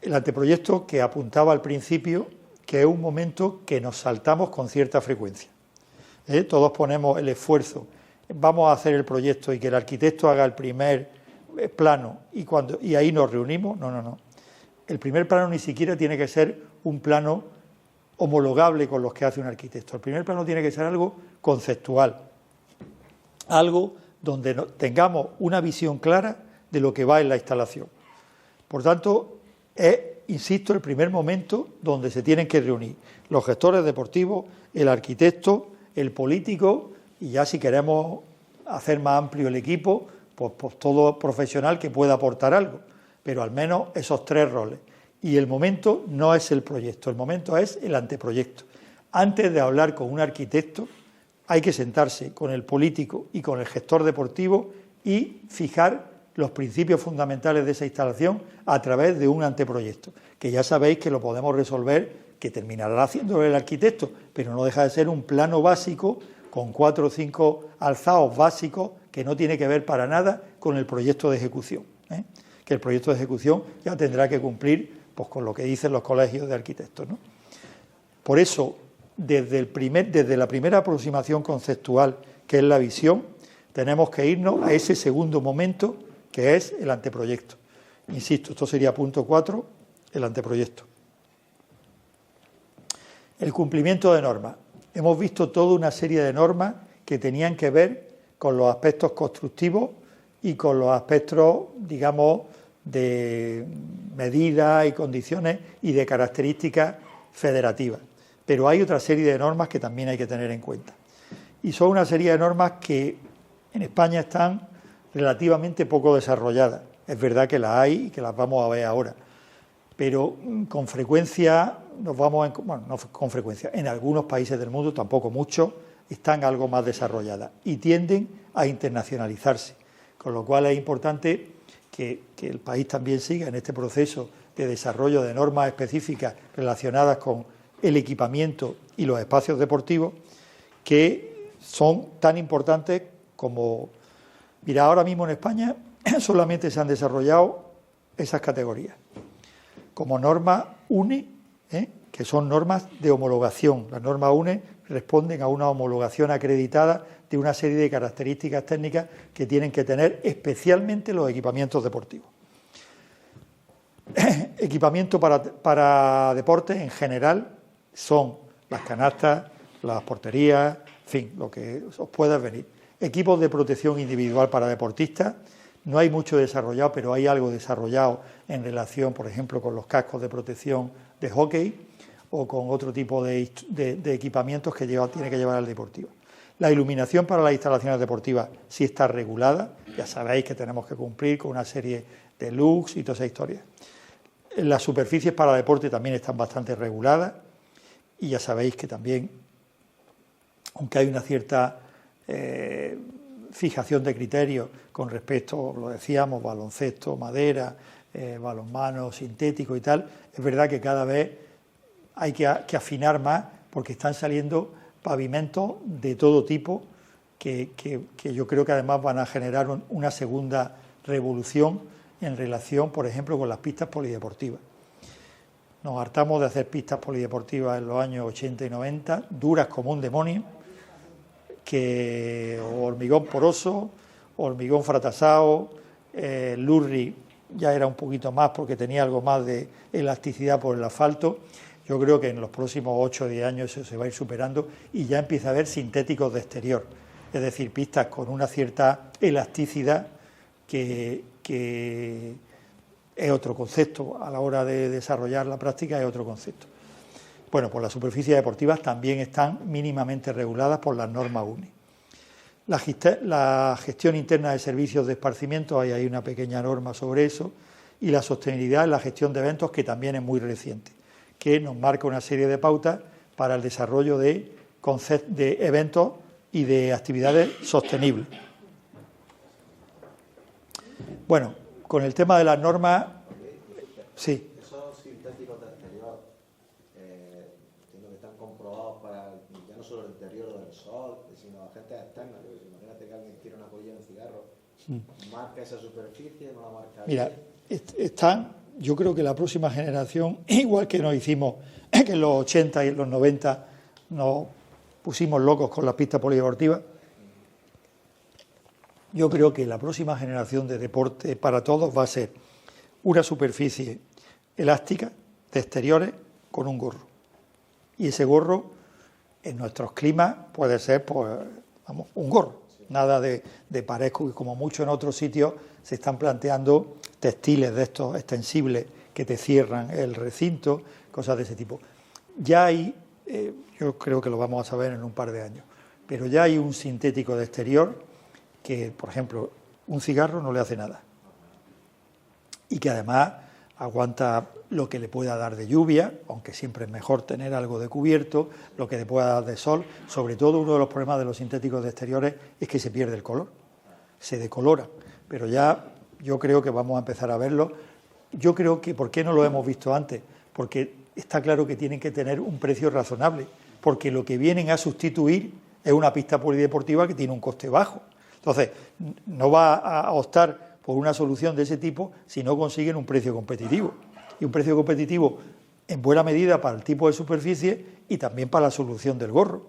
El anteproyecto que apuntaba al principio, que es un momento que nos saltamos con cierta frecuencia, ¿eh? Todos ponemos el esfuerzo, vamos a hacer el proyecto y que el arquitecto haga el primer plano y ahí nos reunimos. No. El primer plano ni siquiera tiene que ser un plano homologable con los que hace un arquitecto. El primer plano tiene que ser algo conceptual, algo donde tengamos una visión clara de lo que va en la instalación. Por tanto, es, insisto, el primer momento donde se tienen que reunir los gestores deportivos, el arquitecto, el político, y ya si queremos hacer más amplio el equipo, pues todo profesional que pueda aportar algo, pero al menos esos tres roles. Y el momento no es el proyecto, el momento es el anteproyecto. Antes de hablar con un arquitecto, hay que sentarse con el político y con el gestor deportivo y fijar los principios fundamentales de esa instalación a través de un anteproyecto, que ya sabéis que lo podemos resolver, que terminará haciéndolo el arquitecto, pero no deja de ser un plano básico con 4 o 5 alzados básicos que no tiene que ver para nada con el proyecto de ejecución, ¿eh? Que el proyecto de ejecución ya tendrá que cumplir pues con lo que dicen los colegios de arquitectos, ¿no? Por eso, desde la primera aproximación conceptual, que es la visión, tenemos que irnos a ese segundo momento, que es el anteproyecto. Insisto, esto sería punto 4, el anteproyecto. El cumplimiento de normas. Hemos visto toda una serie de normas que tenían que ver con los aspectos constructivos y con los aspectos, digamos, de medidas y condiciones y de características federativas. Pero hay otra serie de normas que también hay que tener en cuenta. Y son una serie de normas que en España están relativamente poco desarrolladas. Es verdad que las hay y que las vamos a ver ahora. pero con frecuencia nos vamos, bueno, no con frecuencia, en algunos países del mundo, tampoco muchos, están algo más desarrolladas y tienden a internacionalizarse, con lo cual es importante que el país también siga en este proceso de desarrollo de normas específicas relacionadas con el equipamiento y los espacios deportivos, que son tan importantes como... Mira, ahora mismo en España solamente se han desarrollado esas categorías como normas UNE, que son normas de homologación. Las normas UNE responden a una homologación acreditada de una serie de características técnicas que tienen que tener especialmente los equipamientos deportivos. Equipamiento para deportes en general son las canastas, las porterías, en fin, lo que os pueda venir. Equipos de protección individual para deportistas, no hay mucho desarrollado, pero hay algo desarrollado en relación, por ejemplo, con los cascos de protección de hockey o con otro tipo de equipamientos que tiene que llevar el deportivo. La iluminación para las instalaciones deportivas sí está regulada, ya sabéis que tenemos que cumplir con una serie de lux y toda esa historia. Las superficies para deporte también están bastante reguladas y ya sabéis que también, aunque hay una cierta fijación de criterios con respecto, lo decíamos, baloncesto, madera, balonmano, sintético y tal, es verdad que cada vez hay que afinar más porque están saliendo pavimentos de todo tipo que yo creo que además van a generar una segunda revolución en relación, por ejemplo, con las pistas polideportivas. Nos hartamos de hacer pistas polideportivas en los años 80 y 90, duras como un demonio, que hormigón poroso, hormigón fratasado, Lurri ya era un poquito más porque tenía algo más de elasticidad por el asfalto. Yo creo que en los próximos 8 o 10 años eso se va a ir superando y ya empieza a haber sintéticos de exterior, es decir, pistas con una cierta elasticidad que es otro concepto, a la hora de desarrollar la práctica es otro concepto. Bueno, pues las superficies deportivas también están mínimamente reguladas por las normas UNE. La gestión interna de servicios de esparcimiento, hay una pequeña norma sobre eso, y la sostenibilidad en la gestión de eventos, que también es muy reciente, que nos marca una serie de pautas para el desarrollo de eventos y de actividades sostenibles. Bueno, con el tema de las normas, sí. Esos sintéticos de exterior, entiendo que están comprobados para ya no solo el deterioro del sol, sino agentes externos. Imagínate que alguien tira una colilla de un cigarro, marca esa superficie, no la marca. Mira, están, yo creo que la próxima generación, igual que nos hicimos que en los 80 y en los 90 nos pusimos locos con las pistas polideportivas, yo creo que la próxima generación de deporte para todos va a ser una superficie elástica de exteriores con un gorro. Y ese gorro, en nuestros climas, puede ser, pues, vamos, un gorro. Nada de pared, como mucho en otros sitios se están planteando textiles de estos extensibles que te cierran el recinto, cosas de ese tipo. Ya hay, yo creo que lo vamos a saber en un par de años, pero ya hay un sintético de exterior que, por ejemplo, un cigarro no le hace nada y que además aguanta lo que le pueda dar de lluvia, aunque siempre es mejor tener algo de cubierto, lo que le pueda dar de sol. Sobre todo, uno de los problemas de los sintéticos de exteriores es que se pierde el color, se decolora, pero ya yo creo que vamos a empezar a verlo. Yo creo que, ¿por qué no lo hemos visto antes? Porque está claro que tienen que tener un precio razonable, porque lo que vienen a sustituir es una pista polideportiva que tiene un coste bajo. Entonces, no va a optar por una solución de ese tipo si no consiguen un precio competitivo. Y un precio competitivo en buena medida para el tipo de superficie y también para la solución del gorro,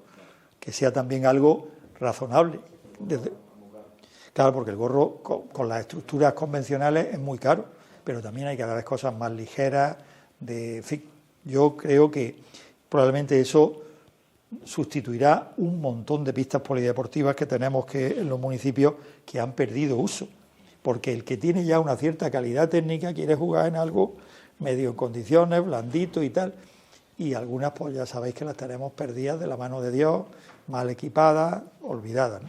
que sea también algo razonable. Claro, porque el gorro con las estructuras convencionales es muy caro, pero también hay cada vez cosas más ligeras. En fin, yo creo que probablemente eso sustituirá un montón de pistas polideportivas que tenemos en los municipios que han perdido uso, porque el que tiene ya una cierta calidad técnica quiere jugar en algo medio en condiciones, blandito y tal, y algunas pues ya sabéis que las tenemos perdidas de la mano de Dios, mal equipadas, olvidadas, ¿no?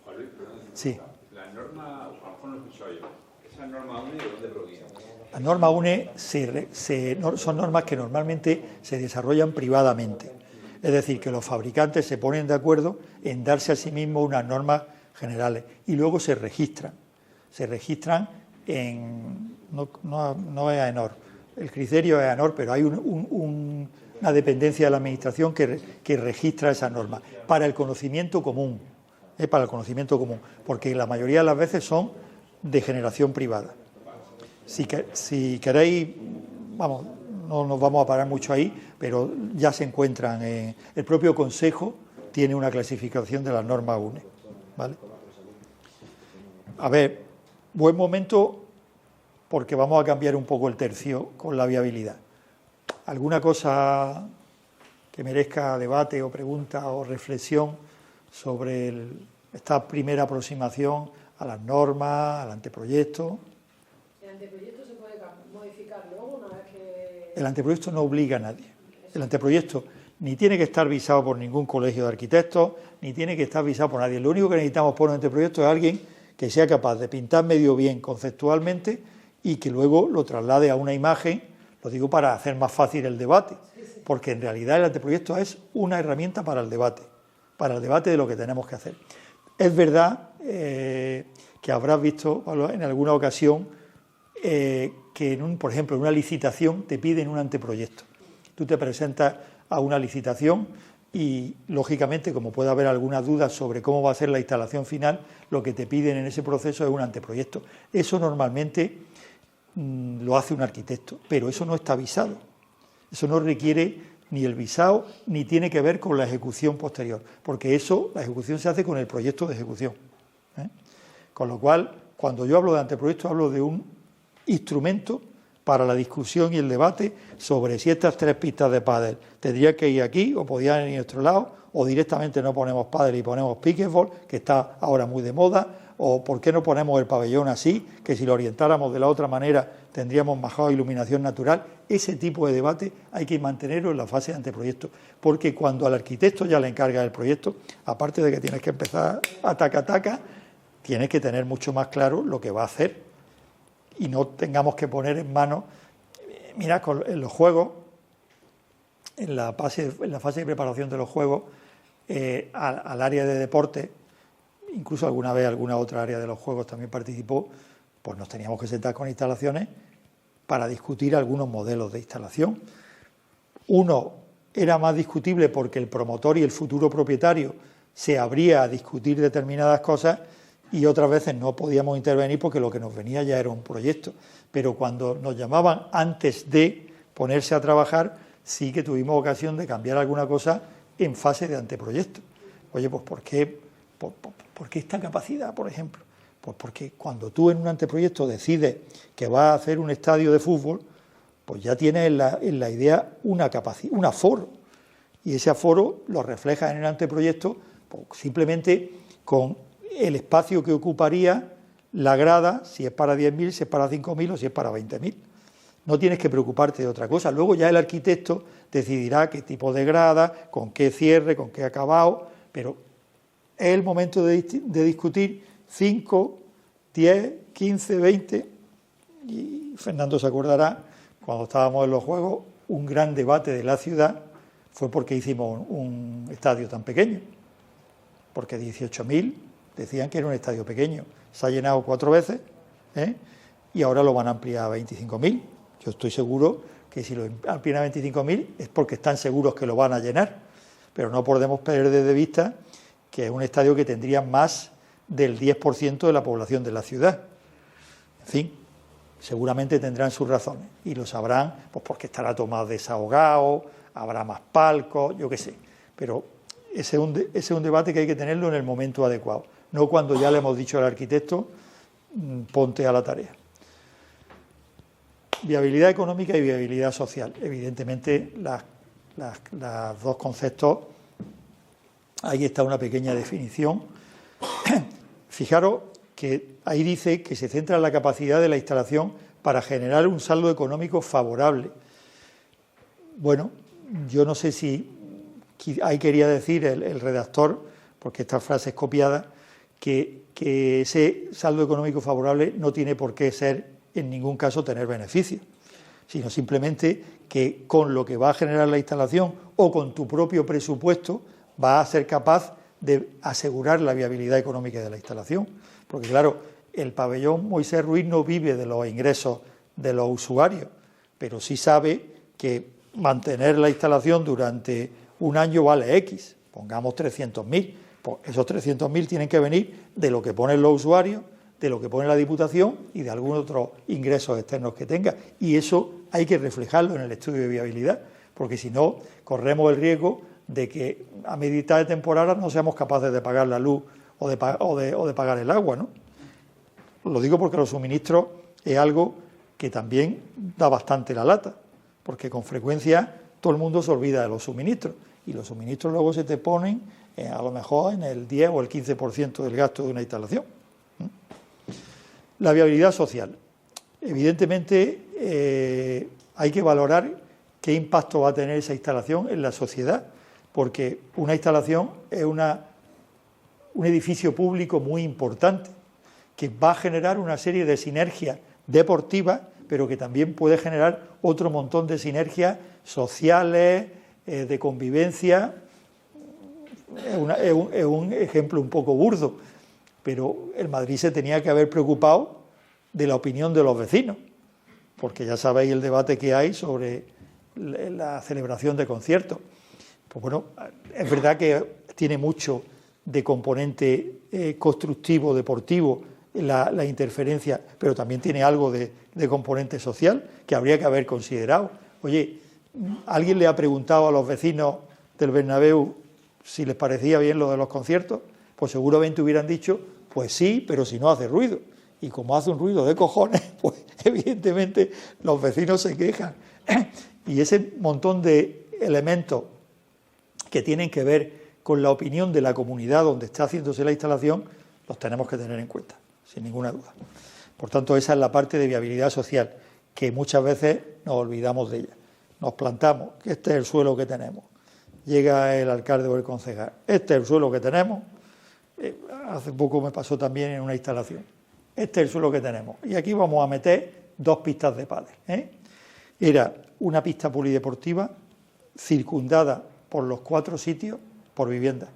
Juan Luis, perdón. Sí. La norma, a lo mejor no he escuchado yo, ¿esa norma UNE de dónde proviene? Las normas UNE son normas que normalmente se desarrollan privadamente. Es decir, que los fabricantes se ponen de acuerdo en darse a sí mismos unas normas generales y luego se registran. Se registran en... no es AENOR, el criterio es AENOR, pero hay una dependencia de la Administración que registra esas normas para el conocimiento común, para el conocimiento común, porque la mayoría de las veces son de generación privada. Si queréis, vamos, no nos vamos a parar mucho ahí, pero ya se encuentran el propio Consejo tiene una clasificación de las normas UNE, ¿vale? A ver, buen momento porque vamos a cambiar un poco el tercio con la viabilidad. ¿Alguna cosa que merezca debate o pregunta o reflexión sobre esta primera aproximación a las normas, al anteproyecto? ¿El anteproyecto se puede modificar luego una vez que...? El anteproyecto no obliga a nadie. El anteproyecto ni tiene que estar visado por ningún colegio de arquitectos, ni tiene que estar visado por nadie. Lo único que necesitamos por un anteproyecto es alguien que sea capaz de pintar medio bien conceptualmente y que luego lo traslade a una imagen, lo digo para hacer más fácil el debate, porque en realidad el anteproyecto es una herramienta para el debate de lo que tenemos que hacer. Es verdad que habrás visto, Pablo, en alguna ocasión que, por ejemplo, en una licitación te piden un anteproyecto. Tú te presentas a una licitación y, lógicamente, como puede haber alguna duda sobre cómo va a ser la instalación final, lo que te piden en ese proceso es un anteproyecto. Eso normalmente lo hace un arquitecto, pero eso no está visado. Eso no requiere ni el visado ni tiene que ver con la ejecución posterior, porque eso, la ejecución se hace con el proyecto de ejecución. Con lo cual, cuando yo hablo de anteproyecto, hablo de un instrumento para la discusión y el debate sobre si estas 3 pistas de pádel tendrían que ir aquí o podían ir a otro lado, o directamente no ponemos pádel y ponemos pickleball, que está ahora muy de moda, o por qué no ponemos el pabellón así, que si lo orientáramos de la otra manera tendríamos mejor iluminación natural. Ese tipo de debate hay que mantenerlo en la fase de anteproyecto, porque cuando al arquitecto ya le encarga el proyecto, aparte de que tienes que empezar a taca, tienes que tener mucho más claro lo que va a hacer y no tengamos que poner en manos. Mira, en los juegos, en la fase de preparación de los juegos, al área de deporte, incluso alguna vez alguna otra área de los juegos también participó, pues nos teníamos que sentar con instalaciones para discutir algunos modelos de instalación. Uno era más discutible porque el promotor y el futuro propietario se abría a discutir determinadas cosas y otras veces no podíamos intervenir porque lo que nos venía ya era un proyecto. Pero cuando nos llamaban antes de ponerse a trabajar, sí que tuvimos ocasión de cambiar alguna cosa en fase de anteproyecto. Oye, pues ¿por qué esta capacidad, por ejemplo? Pues porque cuando tú en un anteproyecto decides que vas a hacer un estadio de fútbol, pues ya tienes en la idea una capacidad, un aforo. Y ese aforo lo reflejas en el anteproyecto pues, simplemente con el espacio que ocuparía la grada, si es para 10.000, si es para 5.000 o si es para 20.000. No tienes que preocuparte de otra cosa. Luego ya el arquitecto decidirá qué tipo de grada, con qué cierre, con qué acabado, pero es el momento de discutir 5, 10, 15, 20, y Fernando se acordará, cuando estábamos en los Juegos, un gran debate de la ciudad fue porque hicimos un estadio tan pequeño, porque 18.000 decían que era un estadio pequeño, se ha llenado 4 veces, y ahora lo van a ampliar a 25.000. Yo estoy seguro que si lo amplían a 25.000 es porque están seguros que lo van a llenar, pero no podemos perder de vista que es un estadio que tendría más del 10% de la población de la ciudad. En fin, seguramente tendrán sus razones y lo sabrán pues porque estará todo más desahogado, habrá más palcos, yo qué sé, pero ese es un debate que hay que tenerlo en el momento adecuado, no cuando ya le hemos dicho al arquitecto ponte a la tarea. Viabilidad económica y viabilidad social. Evidentemente, los dos conceptos, ahí está una pequeña definición. Fijaros que ahí dice que se centra en la capacidad de la instalación para generar un saldo económico favorable. Bueno, yo no sé si ahí quería decir el redactor, porque esta frase es copiada, que ese saldo económico favorable no tiene por qué ser en ningún caso tener beneficios, sino simplemente que con lo que va a generar la instalación o con tu propio presupuesto vas a ser capaz de asegurar la viabilidad económica de la instalación. Porque claro, el pabellón Moisés Ruiz no vive de los ingresos de los usuarios, pero sí sabe que mantener la instalación durante un año vale X, pongamos 300.000, pues esos 300.000 tienen que venir de lo que ponen los usuarios, de lo que pone la Diputación y de algunos otros ingresos externos que tenga, y eso hay que reflejarlo en el estudio de viabilidad, porque si no, corremos el riesgo de que a mitad de temporada no seamos capaces de pagar la luz o de pagar el agua, ¿no? Lo digo porque los suministros es algo que también da bastante la lata, porque con frecuencia todo el mundo se olvida de los suministros, y los suministros luego se te ponen a lo mejor en el 10 o el 15% del gasto de una instalación. La viabilidad social. Evidentemente hay que valorar qué impacto va a tener esa instalación en la sociedad, porque una instalación es un edificio público muy importante, que va a generar una serie de sinergias deportivas, pero que también puede generar otro montón de sinergias sociales, de convivencia. Es un ejemplo un poco burdo, pero el Madrid se tenía que haber preocupado de la opinión de los vecinos, porque ya sabéis el debate que hay sobre la celebración de conciertos. Pues bueno, es verdad que tiene mucho de componente constructivo, deportivo, la interferencia, pero también tiene algo de componente social que habría que haber considerado. Oye, ¿alguien le ha preguntado a los vecinos del Bernabéu si les parecía bien lo de los conciertos? Pues seguramente hubieran dicho, pues sí, pero si no hace ruido. Y como hace un ruido de cojones, pues evidentemente los vecinos se quejan. Y ese montón de elementos que tienen que ver con la opinión de la comunidad donde está haciéndose la instalación, los tenemos que tener en cuenta, sin ninguna duda. Por tanto, esa es la parte de viabilidad social, que muchas veces nos olvidamos de ella. Nos plantamos, que este es el suelo que tenemos. Llega el alcalde o el concejal, este es el suelo que tenemos. Hace poco me pasó también en una instalación. Este es el suelo que tenemos. Y aquí vamos a meter 2 pistas de pádel. Era una pista polideportiva circundada por los 4 sitios por viviendas.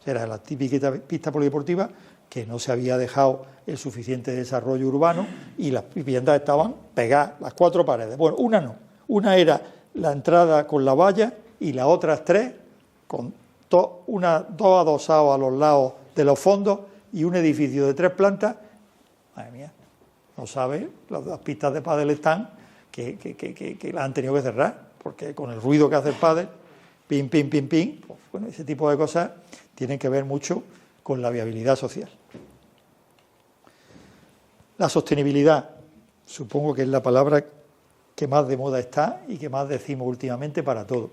Era la típica pista polideportiva que no se había dejado el suficiente desarrollo urbano y las viviendas estaban pegadas, las 4 paredes. Bueno, una no. Una era la entrada con la valla y las otras 3 con 2 adosados a los lados de los fondos y un edificio de 3 plantas. Madre mía, no sabe, las pistas de pádel están que las han tenido que cerrar, porque con el ruido que hace el pádel, pim, pim, pim, pim, pues, bueno, ese tipo de cosas tienen que ver mucho con la viabilidad social. La sostenibilidad, supongo que es la palabra que más de moda está y que más decimos últimamente para todo.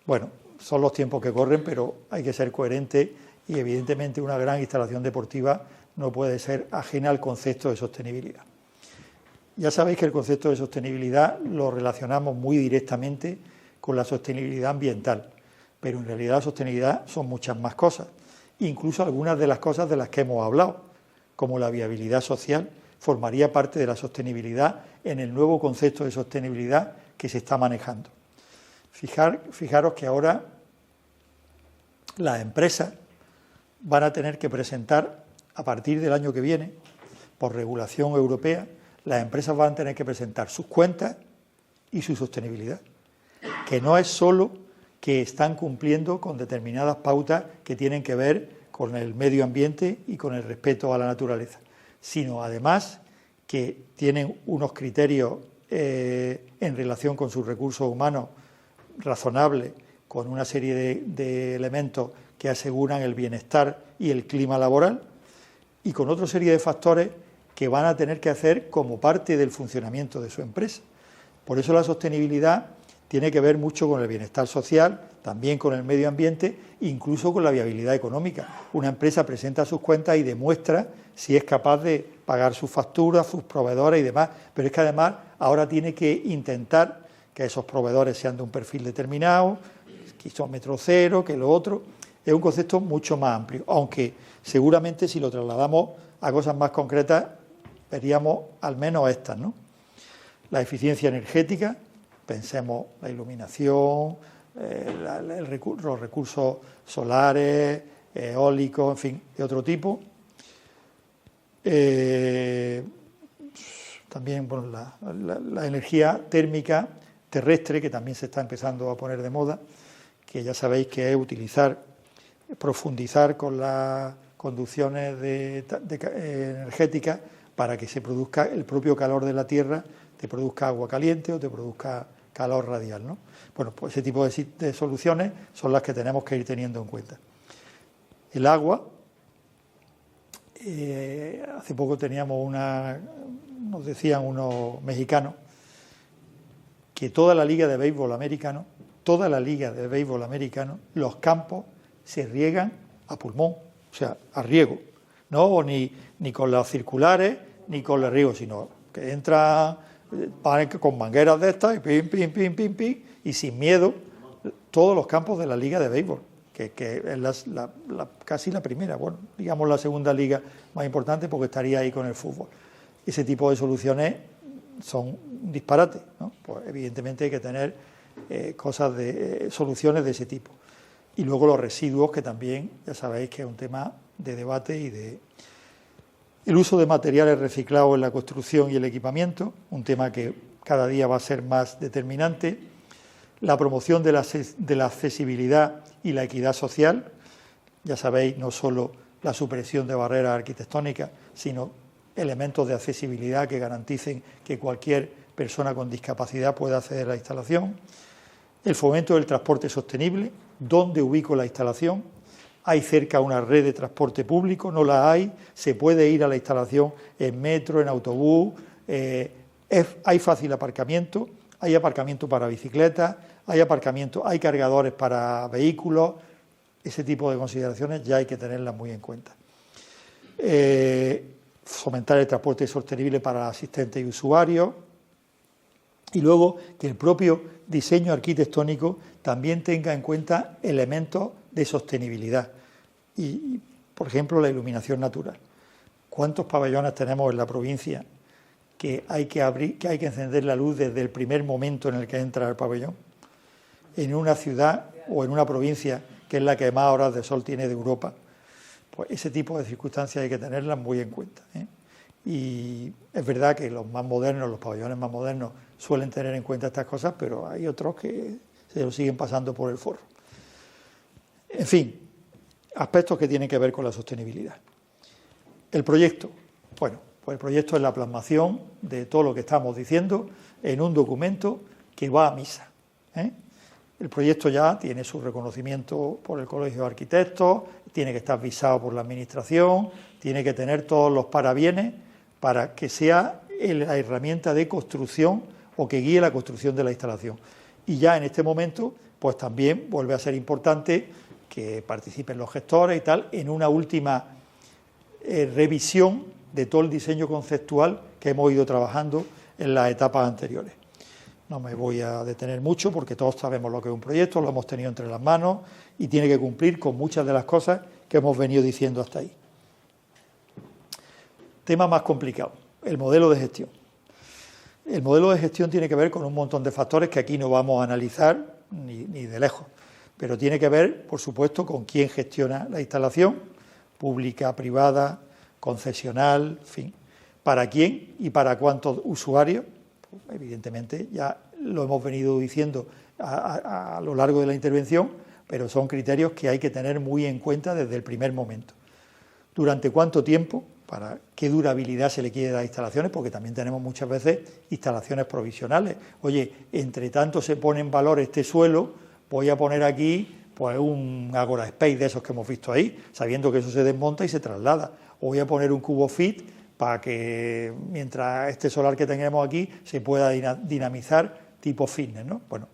Bueno, son los tiempos que corren, pero hay que ser coherente y evidentemente una gran instalación deportiva no puede ser ajena al concepto de sostenibilidad. Ya sabéis que el concepto de sostenibilidad lo relacionamos muy directamente con la sostenibilidad ambiental, pero en realidad la sostenibilidad son muchas más cosas, incluso algunas de las cosas de las que hemos hablado, como la viabilidad social, formaría parte de la sostenibilidad en el nuevo concepto de sostenibilidad que se está manejando. Fijaros que ahora las empresas van a tener que presentar, a partir del año que viene, por regulación europea, las empresas van a tener que presentar sus cuentas y su sostenibilidad, que no es solo que están cumpliendo con determinadas pautas que tienen que ver con el medio ambiente y con el respeto a la naturaleza, sino además que tienen unos criterios en relación con sus recursos humanos razonables, con una serie de elementos que aseguran el bienestar y el clima laboral, y con otra serie de factores que van a tener que hacer como parte del funcionamiento de su empresa. Por eso la sostenibilidad tiene que ver mucho con el bienestar social, también con el medio ambiente, incluso con la viabilidad económica. Una empresa presenta sus cuentas y demuestra si es capaz de pagar sus facturas, sus proveedores y demás, pero es que además ahora tiene que intentar que esos proveedores sean de un perfil determinado, kilómetro cero, que lo otro. Es un concepto mucho más amplio, aunque seguramente si lo trasladamos a cosas más concretas veríamos al menos estas, ¿no? La eficiencia energética, pensemos la iluminación, los recursos solares, eólicos, en fin, de otro tipo. También bueno, la energía térmica terrestre, que también se está empezando a poner de moda, que ya sabéis que es profundizar con las conducciones energéticas para que se produzca el propio calor de la Tierra, te produzca agua caliente o te produzca calor radial, ¿no? Bueno, pues ese tipo de soluciones son las que tenemos que ir teniendo en cuenta. El agua, hace poco teníamos nos decían unos mexicanos, que toda la liga de béisbol americano, los campos se riegan a pulmón, o sea, a riego, no ni con las circulares ni con el riego, sino que entra con mangueras de estas y pim, pim, pim, pim, pim, y sin miedo, todos los campos de la liga de béisbol, que es casi la primera, bueno, digamos la segunda liga más importante porque estaría ahí con el fútbol. Ese tipo de soluciones son un disparate, ¿no? Pues evidentemente hay que tener soluciones de ese tipo. Y luego los residuos, que también ya sabéis que es un tema de debate y el uso de materiales reciclados en la construcción y el equipamiento, un tema que cada día va a ser más determinante, la promoción de la accesibilidad y la equidad social, ya sabéis, no solo la supresión de barreras arquitectónicas, sino elementos de accesibilidad que garanticen que cualquier persona con discapacidad pueda acceder a la instalación, el fomento del transporte sostenible, ¿dónde ubico la instalación? ¿Hay cerca una red de transporte público? ¿No la hay? ¿Se puede ir a la instalación en metro, en autobús? ¿Hay fácil aparcamiento? ¿Hay aparcamiento para bicicletas? ¿Hay cargadores para vehículos? Ese tipo de consideraciones ya hay que tenerlas muy en cuenta. Fomentar el transporte sostenible para asistentes y usuarios, y luego que el propio diseño arquitectónico también tenga en cuenta elementos de sostenibilidad y, por ejemplo, la iluminación natural. ¿Cuántos pabellones tenemos en la provincia que hay que encender la luz desde el primer momento en el que entra el pabellón? En una ciudad o en una provincia que es la que más horas de sol tiene de Europa, pues ese tipo de circunstancias hay que tenerlas muy en cuenta, ¿eh? Y es verdad que los pabellones más modernos suelen tener en cuenta estas cosas, pero hay otros que se lo siguen pasando por el forro. En fin, aspectos que tienen que ver con la sostenibilidad. El proyecto, bueno, pues el proyecto es la plasmación de todo lo que estamos diciendo en un documento que va a misa, ¿eh? El proyecto ya tiene su reconocimiento por el Colegio de Arquitectos, tiene que estar visado por la Administración, tiene que tener todos los parabienes para que sea la herramienta de construcción o que guíe la construcción de la instalación. Y ya en este momento, pues también vuelve a ser importante que participen los gestores y tal en una última revisión de todo el diseño conceptual que hemos ido trabajando en las etapas anteriores. No me voy a detener mucho porque todos sabemos lo que es un proyecto, lo hemos tenido entre las manos y tiene que cumplir con muchas de las cosas que hemos venido diciendo hasta ahí. Tema más complicado, el modelo de gestión. El modelo de gestión tiene que ver con un montón de factores que aquí no vamos a analizar ni de lejos, pero tiene que ver, por supuesto, con quién gestiona la instalación, pública, privada, concesional, en fin, para quién y para cuántos usuarios. Evidentemente ya lo hemos venido diciendo a lo largo de la intervención, pero son criterios que hay que tener muy en cuenta desde el primer momento. ¿Durante cuánto tiempo? ¿Para qué durabilidad se le quiere dar a instalaciones? Porque también tenemos muchas veces instalaciones provisionales. Oye, entre tanto se pone en valor este suelo, voy a poner aquí pues un Agora Space de esos que hemos visto ahí, sabiendo que eso se desmonta y se traslada. O voy a poner un cubo fit para que mientras este solar que tenemos aquí se pueda dinamizar tipo fitness, ¿no? Bueno,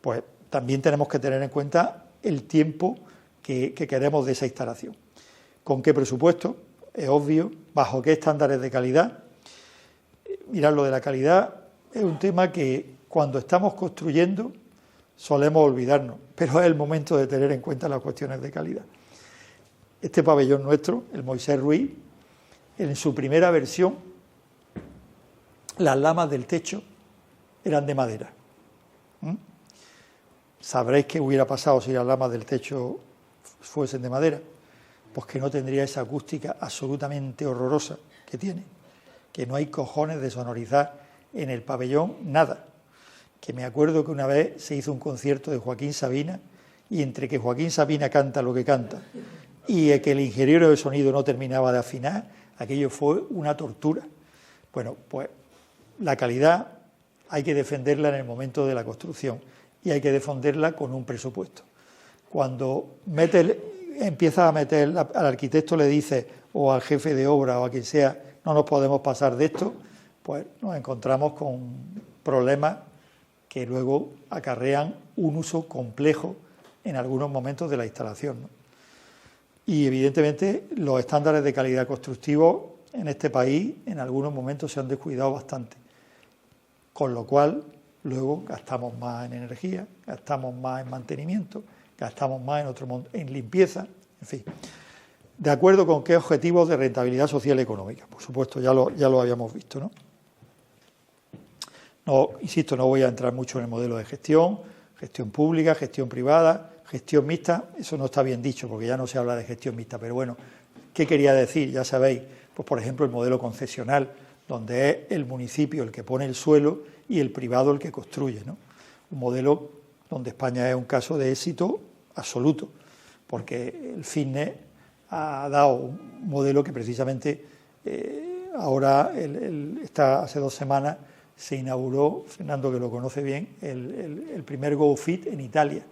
pues también tenemos que tener en cuenta el tiempo que queremos de esa instalación. ¿Con qué presupuesto? Es obvio. ¿Bajo qué estándares de calidad? Mirad, lo de la calidad es un tema que cuando estamos construyendo solemos olvidarnos, pero es el momento de tener en cuenta las cuestiones de calidad. Este pabellón nuestro, el Moisés Ruiz, en su primera versión, las lamas del techo eran de madera. ¿Sabréis qué hubiera pasado si las lamas del techo fuesen de madera? Pues que no tendría esa acústica absolutamente horrorosa que tiene, que no hay cojones de sonorizar en el pabellón nada. Que me acuerdo que una vez se hizo un concierto de Joaquín Sabina y entre que Joaquín Sabina canta lo que canta y que el ingeniero de sonido no terminaba de afinar, aquello fue una tortura. Bueno, pues la calidad hay que defenderla en el momento de la construcción y hay que defenderla con un presupuesto. Cuando empiezas a meter, al arquitecto le dice, o al jefe de obra o a quien sea, no nos podemos pasar de esto, pues nos encontramos con problemas que luego acarrean un uso complejo en algunos momentos de la instalación, ¿no? Y evidentemente los estándares de calidad constructivos en este país en algunos momentos se han descuidado bastante, con lo cual luego gastamos más en energía, gastamos más en mantenimiento, gastamos más en limpieza, en fin. ¿De acuerdo con qué objetivos de rentabilidad social y económica? Por supuesto, ya lo habíamos visto, ¿no? No, insisto, no voy a entrar mucho en el modelo de gestión pública, gestión privada, gestión mixta, eso no está bien dicho porque ya no se habla de gestión mixta, pero bueno, ¿qué quería decir? Ya sabéis, pues por ejemplo el modelo concesional, donde es el municipio el que pone el suelo y el privado el que construye, ¿no? Un modelo donde España es un caso de éxito absoluto, porque el fitness ha dado un modelo que precisamente ahora, hace 2 semanas, se inauguró, Fernando que lo conoce bien, el primer GoFit en Italia,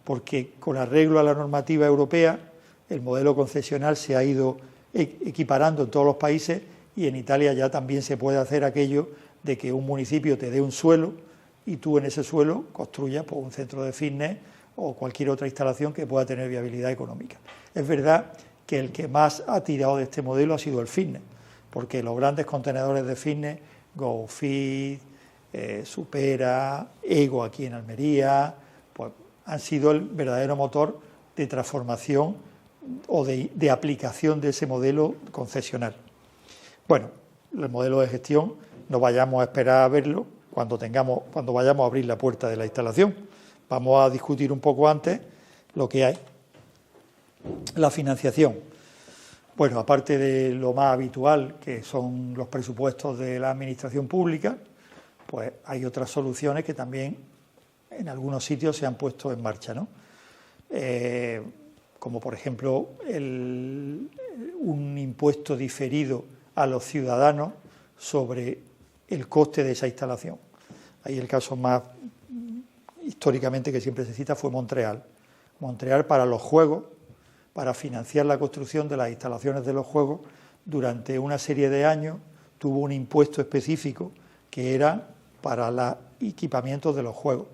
porque con arreglo a la normativa europea, el modelo concesional se ha ido equiparando en todos los países y en Italia ya también se puede hacer aquello de que un municipio te dé un suelo y tú en ese suelo construyas pues, un centro de fitness o cualquier otra instalación que pueda tener viabilidad económica. Es verdad que el que más ha tirado de este modelo ha sido el fitness, porque los grandes contenedores de fitness, GoFit, Supera, Ego aquí en Almería, pues han sido el verdadero motor de transformación o de aplicación de ese modelo concesional. Bueno, el modelo de gestión no vayamos a esperar a verlo cuando vayamos a abrir la puerta de la instalación. Vamos a discutir un poco antes lo que hay. La financiación. Bueno, aparte de lo más habitual, que son los presupuestos de la administración pública, pues hay otras soluciones que también en algunos sitios se han puesto en marcha, ¿no? Como por ejemplo un impuesto diferido a los ciudadanos sobre el coste de esa instalación. Ahí el caso más históricamente que siempre se cita fue Montreal. Montreal para los juegos, para financiar la construcción de las instalaciones de los juegos, durante una serie de años tuvo un impuesto específico que era para los equipamientos de los juegos,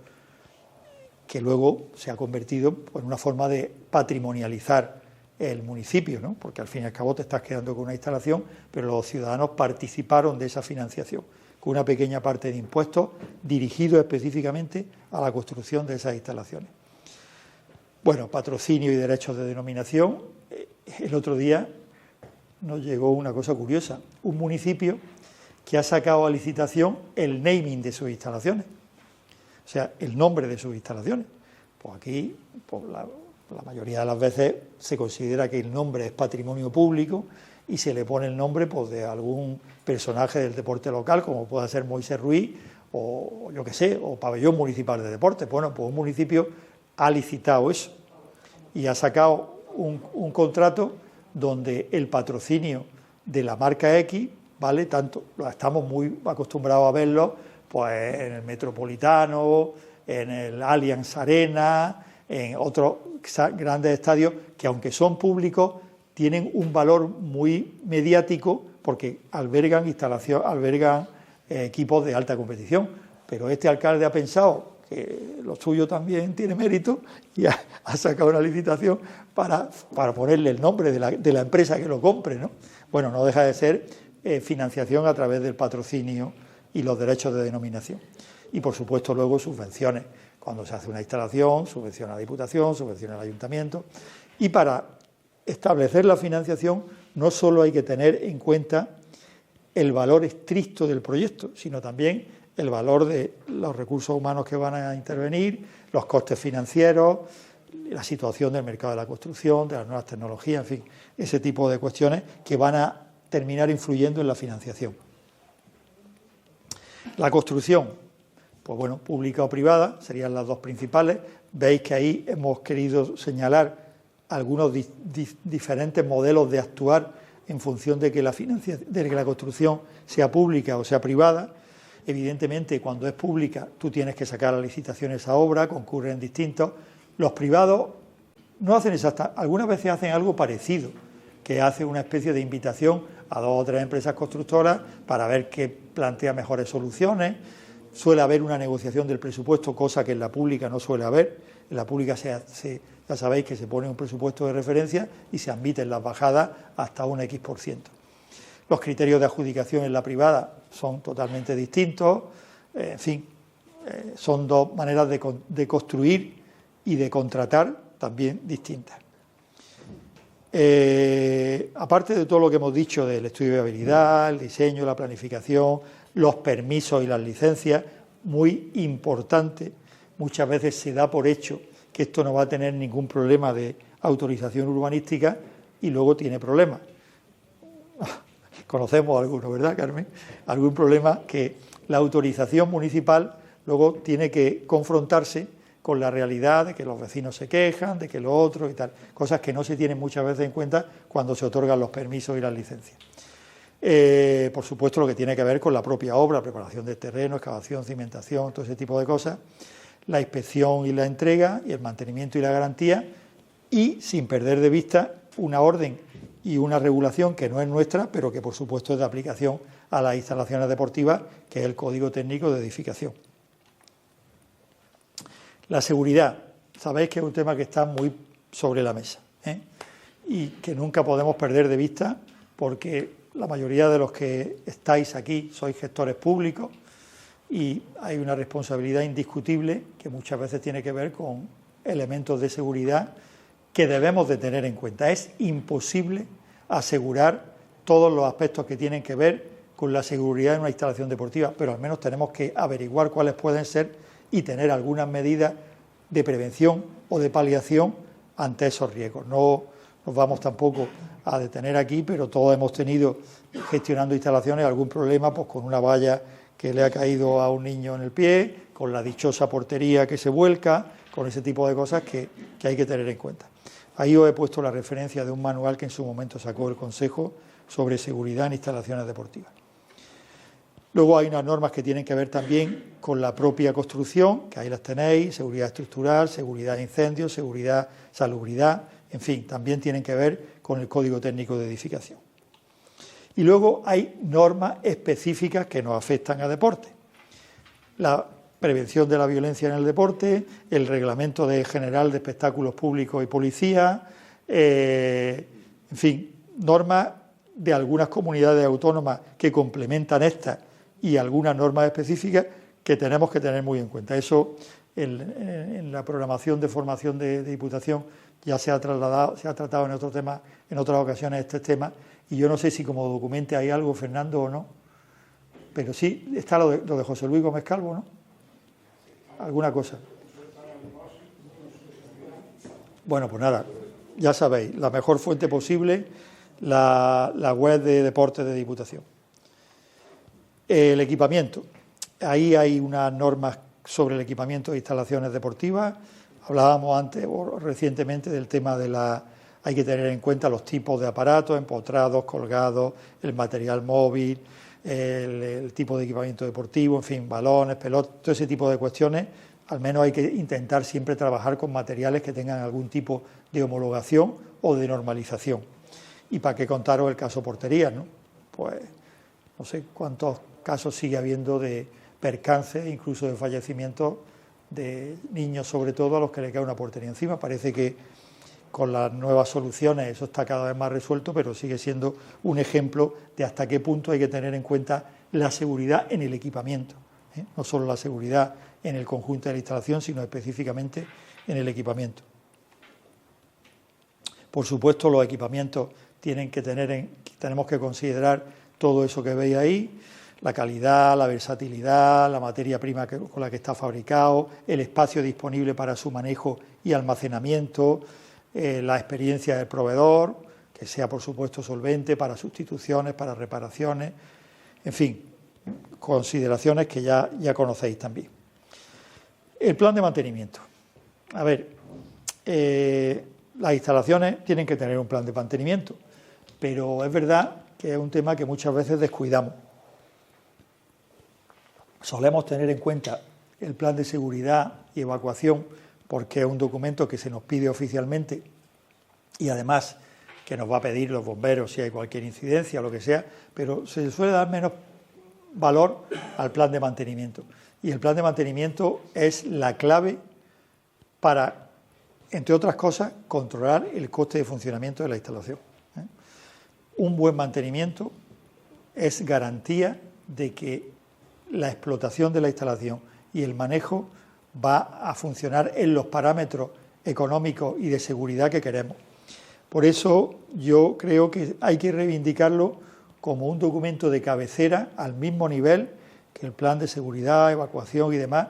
que luego se ha convertido en una forma de patrimonializar el municipio, ¿no? Porque al fin y al cabo te estás quedando con una instalación, pero los ciudadanos participaron de esa financiación, con una pequeña parte de impuestos dirigidos específicamente a la construcción de esas instalaciones. Bueno, patrocinio y derechos de denominación. El otro día nos llegó una cosa curiosa, un municipio que ha sacado a licitación el naming de sus instalaciones, o sea, el nombre de sus instalaciones. Pues aquí, pues la mayoría de las veces se considera que el nombre es patrimonio público y se le pone el nombre pues, de algún personaje del deporte local, como pueda ser Moisés Ruiz o yo qué sé, o Pabellón Municipal de Deportes. Bueno, pues un municipio ha licitado eso y ha sacado un contrato donde el patrocinio de la marca X vale tanto. Estamos muy acostumbrados a verlo pues, en el Metropolitano, en el Allianz Arena, en otros grandes estadios que aunque son públicos tienen un valor muy mediático porque albergan equipos de alta competición. Pero este alcalde ha pensado que lo suyo también tiene mérito y ha sacado una licitación para ponerle el nombre de la empresa que lo compre, ¿no? Bueno, no deja de ser financiación a través del patrocinio y los derechos de denominación. Y por supuesto luego subvenciones. Cuando se hace una instalación, subvenciona a la Diputación, subvenciona al Ayuntamiento. Y para establecer la financiación no solo hay que tener en cuenta el valor estricto del proyecto, sino también el valor de los recursos humanos que van a intervenir, los costes financieros, la situación del mercado de la construcción, de las nuevas tecnologías, en fin, ese tipo de cuestiones que van a terminar influyendo en la financiación. La construcción, pues bueno, pública o privada, serían las dos principales. Veis que ahí hemos querido señalar algunos diferentes modelos de actuar en función de que la construcción sea pública o sea privada. Evidentemente, cuando es pública, tú tienes que sacar a licitación esa obra, concurren distintos. Los privados no hacen algunas veces hacen algo parecido, que hace una especie de invitación a 2 o 3 empresas constructoras para ver qué plantea mejores soluciones. Suele haber una negociación del presupuesto, cosa que en la pública no suele haber. En la pública ya sabéis que se pone un presupuesto de referencia y se admiten las bajadas hasta un X%. Los criterios de adjudicación en la privada son totalmente distintos. En fin, son dos maneras de construir y de contratar también distintas. Aparte de todo lo que hemos dicho del estudio de viabilidad, el diseño, la planificación, los permisos y las licencias, muy importante, muchas veces se da por hecho que esto no va a tener ningún problema de autorización urbanística y luego tiene problemas. Conocemos algunos, ¿verdad, Carmen? Algún problema que la autorización municipal luego tiene que confrontarse con la realidad de que los vecinos se quejan, de que lo otro y tal, cosas que no se tienen muchas veces en cuenta cuando se otorgan los permisos y las licencias. Por supuesto, lo que tiene que ver con la propia obra, preparación del terreno, excavación, cimentación, todo ese tipo de cosas, la inspección y la entrega, y el mantenimiento y la garantía, y sin perder de vista una orden y una regulación que no es nuestra, pero que por supuesto es de aplicación a las instalaciones deportivas, que es el Código Técnico de Edificación. La seguridad, sabéis que es un tema que está muy sobre la mesa, y que nunca podemos perder de vista, porque la mayoría de los que estáis aquí sois gestores públicos y hay una responsabilidad indiscutible que muchas veces tiene que ver con elementos de seguridad que debemos de tener en cuenta. Es imposible asegurar todos los aspectos que tienen que ver con la seguridad en una instalación deportiva, pero al menos tenemos que averiguar cuáles pueden ser y tener algunas medidas de prevención o de paliación ante esos riesgos. No nos vamos tampoco a detener aquí, pero todos hemos tenido, gestionando instalaciones, algún problema pues con una valla que le ha caído a un niño en el pie, con la dichosa portería que se vuelca, con ese tipo de cosas que hay que tener en cuenta. Ahí os he puesto la referencia de un manual que en su momento sacó el Consejo sobre seguridad en instalaciones deportivas. Luego hay unas normas que tienen que ver también con la propia construcción, que ahí las tenéis, seguridad estructural, seguridad de incendios, seguridad, salubridad, en fin, también tienen que ver con el Código Técnico de Edificación. Y luego hay normas específicas que nos afectan a deporte. La prevención de la violencia en el deporte, el Reglamento General de Espectáculos Públicos y Policía, en fin, normas de algunas comunidades autónomas que complementan estas y algunas normas específicas que tenemos que tener muy en cuenta. Eso en la programación de formación de Diputación ya se ha trasladado, se ha tratado en otros temas, en otras ocasiones este tema, y yo no sé si como documente hay algo, Fernando, o no, pero sí está lo de José Luis Gómez Calvo, ¿no? Alguna cosa. Bueno, pues nada, ya sabéis, la mejor fuente posible, la web de deportes de Diputación. El equipamiento. Ahí hay unas normas sobre el equipamiento de instalaciones deportivas. Hablábamos antes o recientemente del tema de hay que tener en cuenta los tipos de aparatos, empotrados, colgados, el material móvil, el tipo de equipamiento deportivo, en fin, balones, pelotas, todo ese tipo de cuestiones. Al menos hay que intentar siempre trabajar con materiales que tengan algún tipo de homologación o de normalización. Y para qué contaros el caso porterías, ¿no? Pues no sé cuántos casos sigue habiendo de percances, incluso de fallecimientos de niños, sobre todo a los que le cae una portería encima. Parece que con las nuevas soluciones eso está cada vez más resuelto, pero sigue siendo un ejemplo de hasta qué punto hay que tener en cuenta la seguridad en el equipamiento, no solo la seguridad en el conjunto de la instalación, sino específicamente en el equipamiento. Por supuesto, los equipamientos tenemos que considerar todo eso que veis ahí, la calidad, la versatilidad, la materia prima con la que está fabricado, el espacio disponible para su manejo y almacenamiento, la experiencia del proveedor, que sea por supuesto solvente para sustituciones, para reparaciones, en fin, consideraciones que ya conocéis también. El plan de mantenimiento. A ver, las instalaciones tienen que tener un plan de mantenimiento, pero es verdad que es un tema que muchas veces descuidamos. Solemos tener en cuenta el plan de seguridad y evacuación porque es un documento que se nos pide oficialmente y además que nos va a pedir los bomberos si hay cualquier incidencia o lo que sea, pero se suele dar menos valor al plan de mantenimiento. Y el plan de mantenimiento es la clave para, entre otras cosas, controlar el coste de funcionamiento de la instalación. Un buen mantenimiento es garantía de que la explotación de la instalación y el manejo va a funcionar en los parámetros económicos y de seguridad que queremos. Por eso yo creo que hay que reivindicarlo como un documento de cabecera al mismo nivel que el plan de seguridad, evacuación y demás,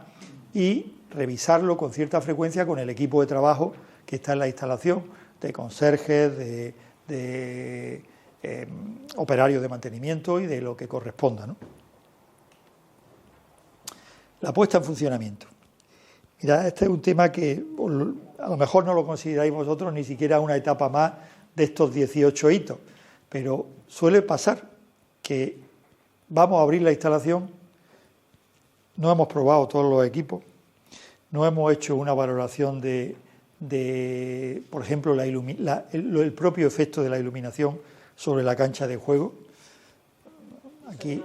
y revisarlo con cierta frecuencia con el equipo de trabajo que está en la instalación, de conserjes, de operarios de mantenimiento y de lo que corresponda, ¿no? La puesta en funcionamiento. Mirad, este es un tema que a lo mejor no lo consideráis vosotros ni siquiera una etapa más de estos 18 hitos, pero suele pasar que vamos a abrir la instalación, no hemos probado todos los equipos, no hemos hecho una valoración de por ejemplo, el propio efecto de la iluminación sobre la cancha de juego. Aquí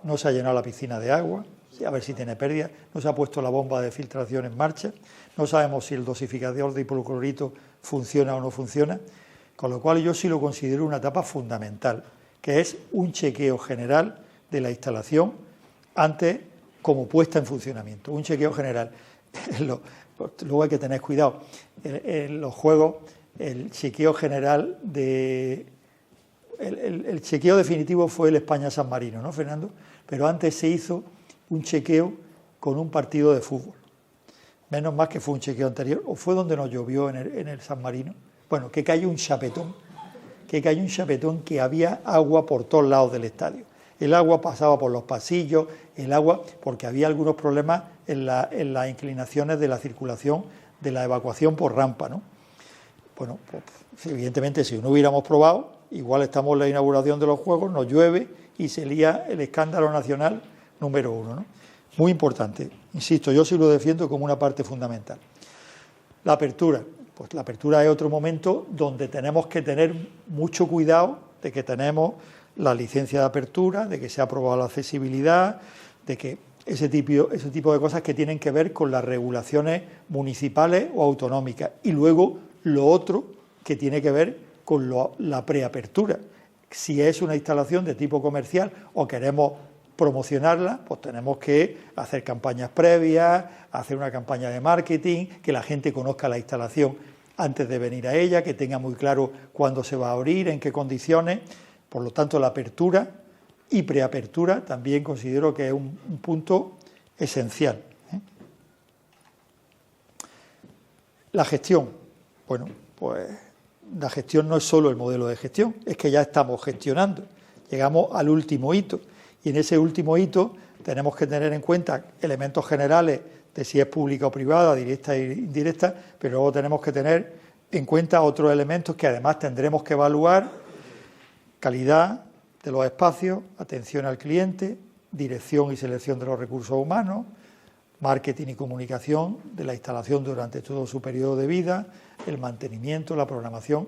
no se ha llenado la piscina de agua, a ver si tiene pérdida, no se ha puesto la bomba de filtración en marcha, no sabemos si el dosificador de hipoclorito funciona o no funciona, con lo cual yo sí lo considero una etapa fundamental, que es un chequeo general de la instalación antes como puesta en funcionamiento, un chequeo general. Luego hay que tener cuidado, en los juegos el chequeo general el chequeo definitivo fue el España-San Marino, ¿no, Fernando? Pero antes se hizo un chequeo con un partido de fútbol. Menos mal que fue un chequeo anterior, o fue donde nos llovió en el San Marino. Bueno, que cayó un chapetón, que había agua por todos lados del estadio. El agua pasaba por los pasillos, porque había algunos problemas en las inclinaciones de la circulación, de la evacuación por rampa, ¿no? Bueno, pues evidentemente si no hubiéramos probado, igual estamos en la inauguración de los Juegos, nos llueve y se lía el escándalo nacional número 1, ¿no? Muy importante, insisto, yo sí lo defiendo como una parte fundamental. La apertura, pues la apertura es otro momento donde tenemos que tener mucho cuidado de que tenemos la licencia de apertura, de que se ha aprobado la accesibilidad, de que ese tipo de cosas que tienen que ver con las regulaciones municipales o autonómicas. Y luego lo otro que tiene que ver con la preapertura. Si es una instalación de tipo comercial o queremos promocionarla, pues tenemos que hacer campañas previas, hacer una campaña de marketing, que la gente conozca la instalación antes de venir a ella, que tenga muy claro cuándo se va a abrir, en qué condiciones. Por lo tanto, la apertura y preapertura también considero que es un punto esencial. La gestión. Bueno, pues la gestión no es solo el modelo de gestión, es que ya estamos gestionando. Llegamos al último hito y en ese último hito tenemos que tener en cuenta elementos generales de si es pública o privada, directa e indirecta, pero luego tenemos que tener en cuenta otros elementos que además tendremos que evaluar: calidad de los espacios, atención al cliente, dirección y selección de los recursos humanos, marketing y comunicación de la instalación durante todo su periodo de vida, el mantenimiento, la programación.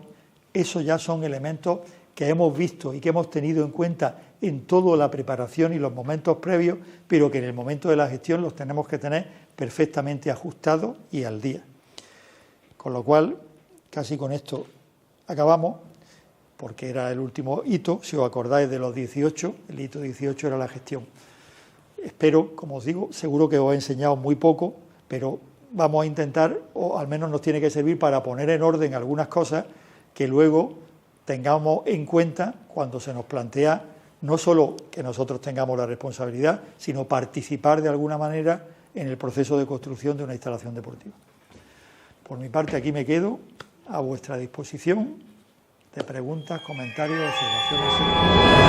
Esos ya son elementos que hemos visto y que hemos tenido en cuenta en toda la preparación y los momentos previos, pero que en el momento de la gestión los tenemos que tener perfectamente ajustados y al día. Con lo cual, casi con esto acabamos, porque era el último hito. Si os acordáis de los 18, el hito 18 era la gestión. Espero, como os digo, seguro que os he enseñado muy poco, pero vamos a intentar, o al menos nos tiene que servir para poner en orden algunas cosas que luego tengamos en cuenta cuando se nos plantea no solo que nosotros tengamos la responsabilidad, sino participar de alguna manera en el proceso de construcción de una instalación deportiva. Por mi parte, aquí me quedo a vuestra disposición de preguntas, comentarios, observaciones.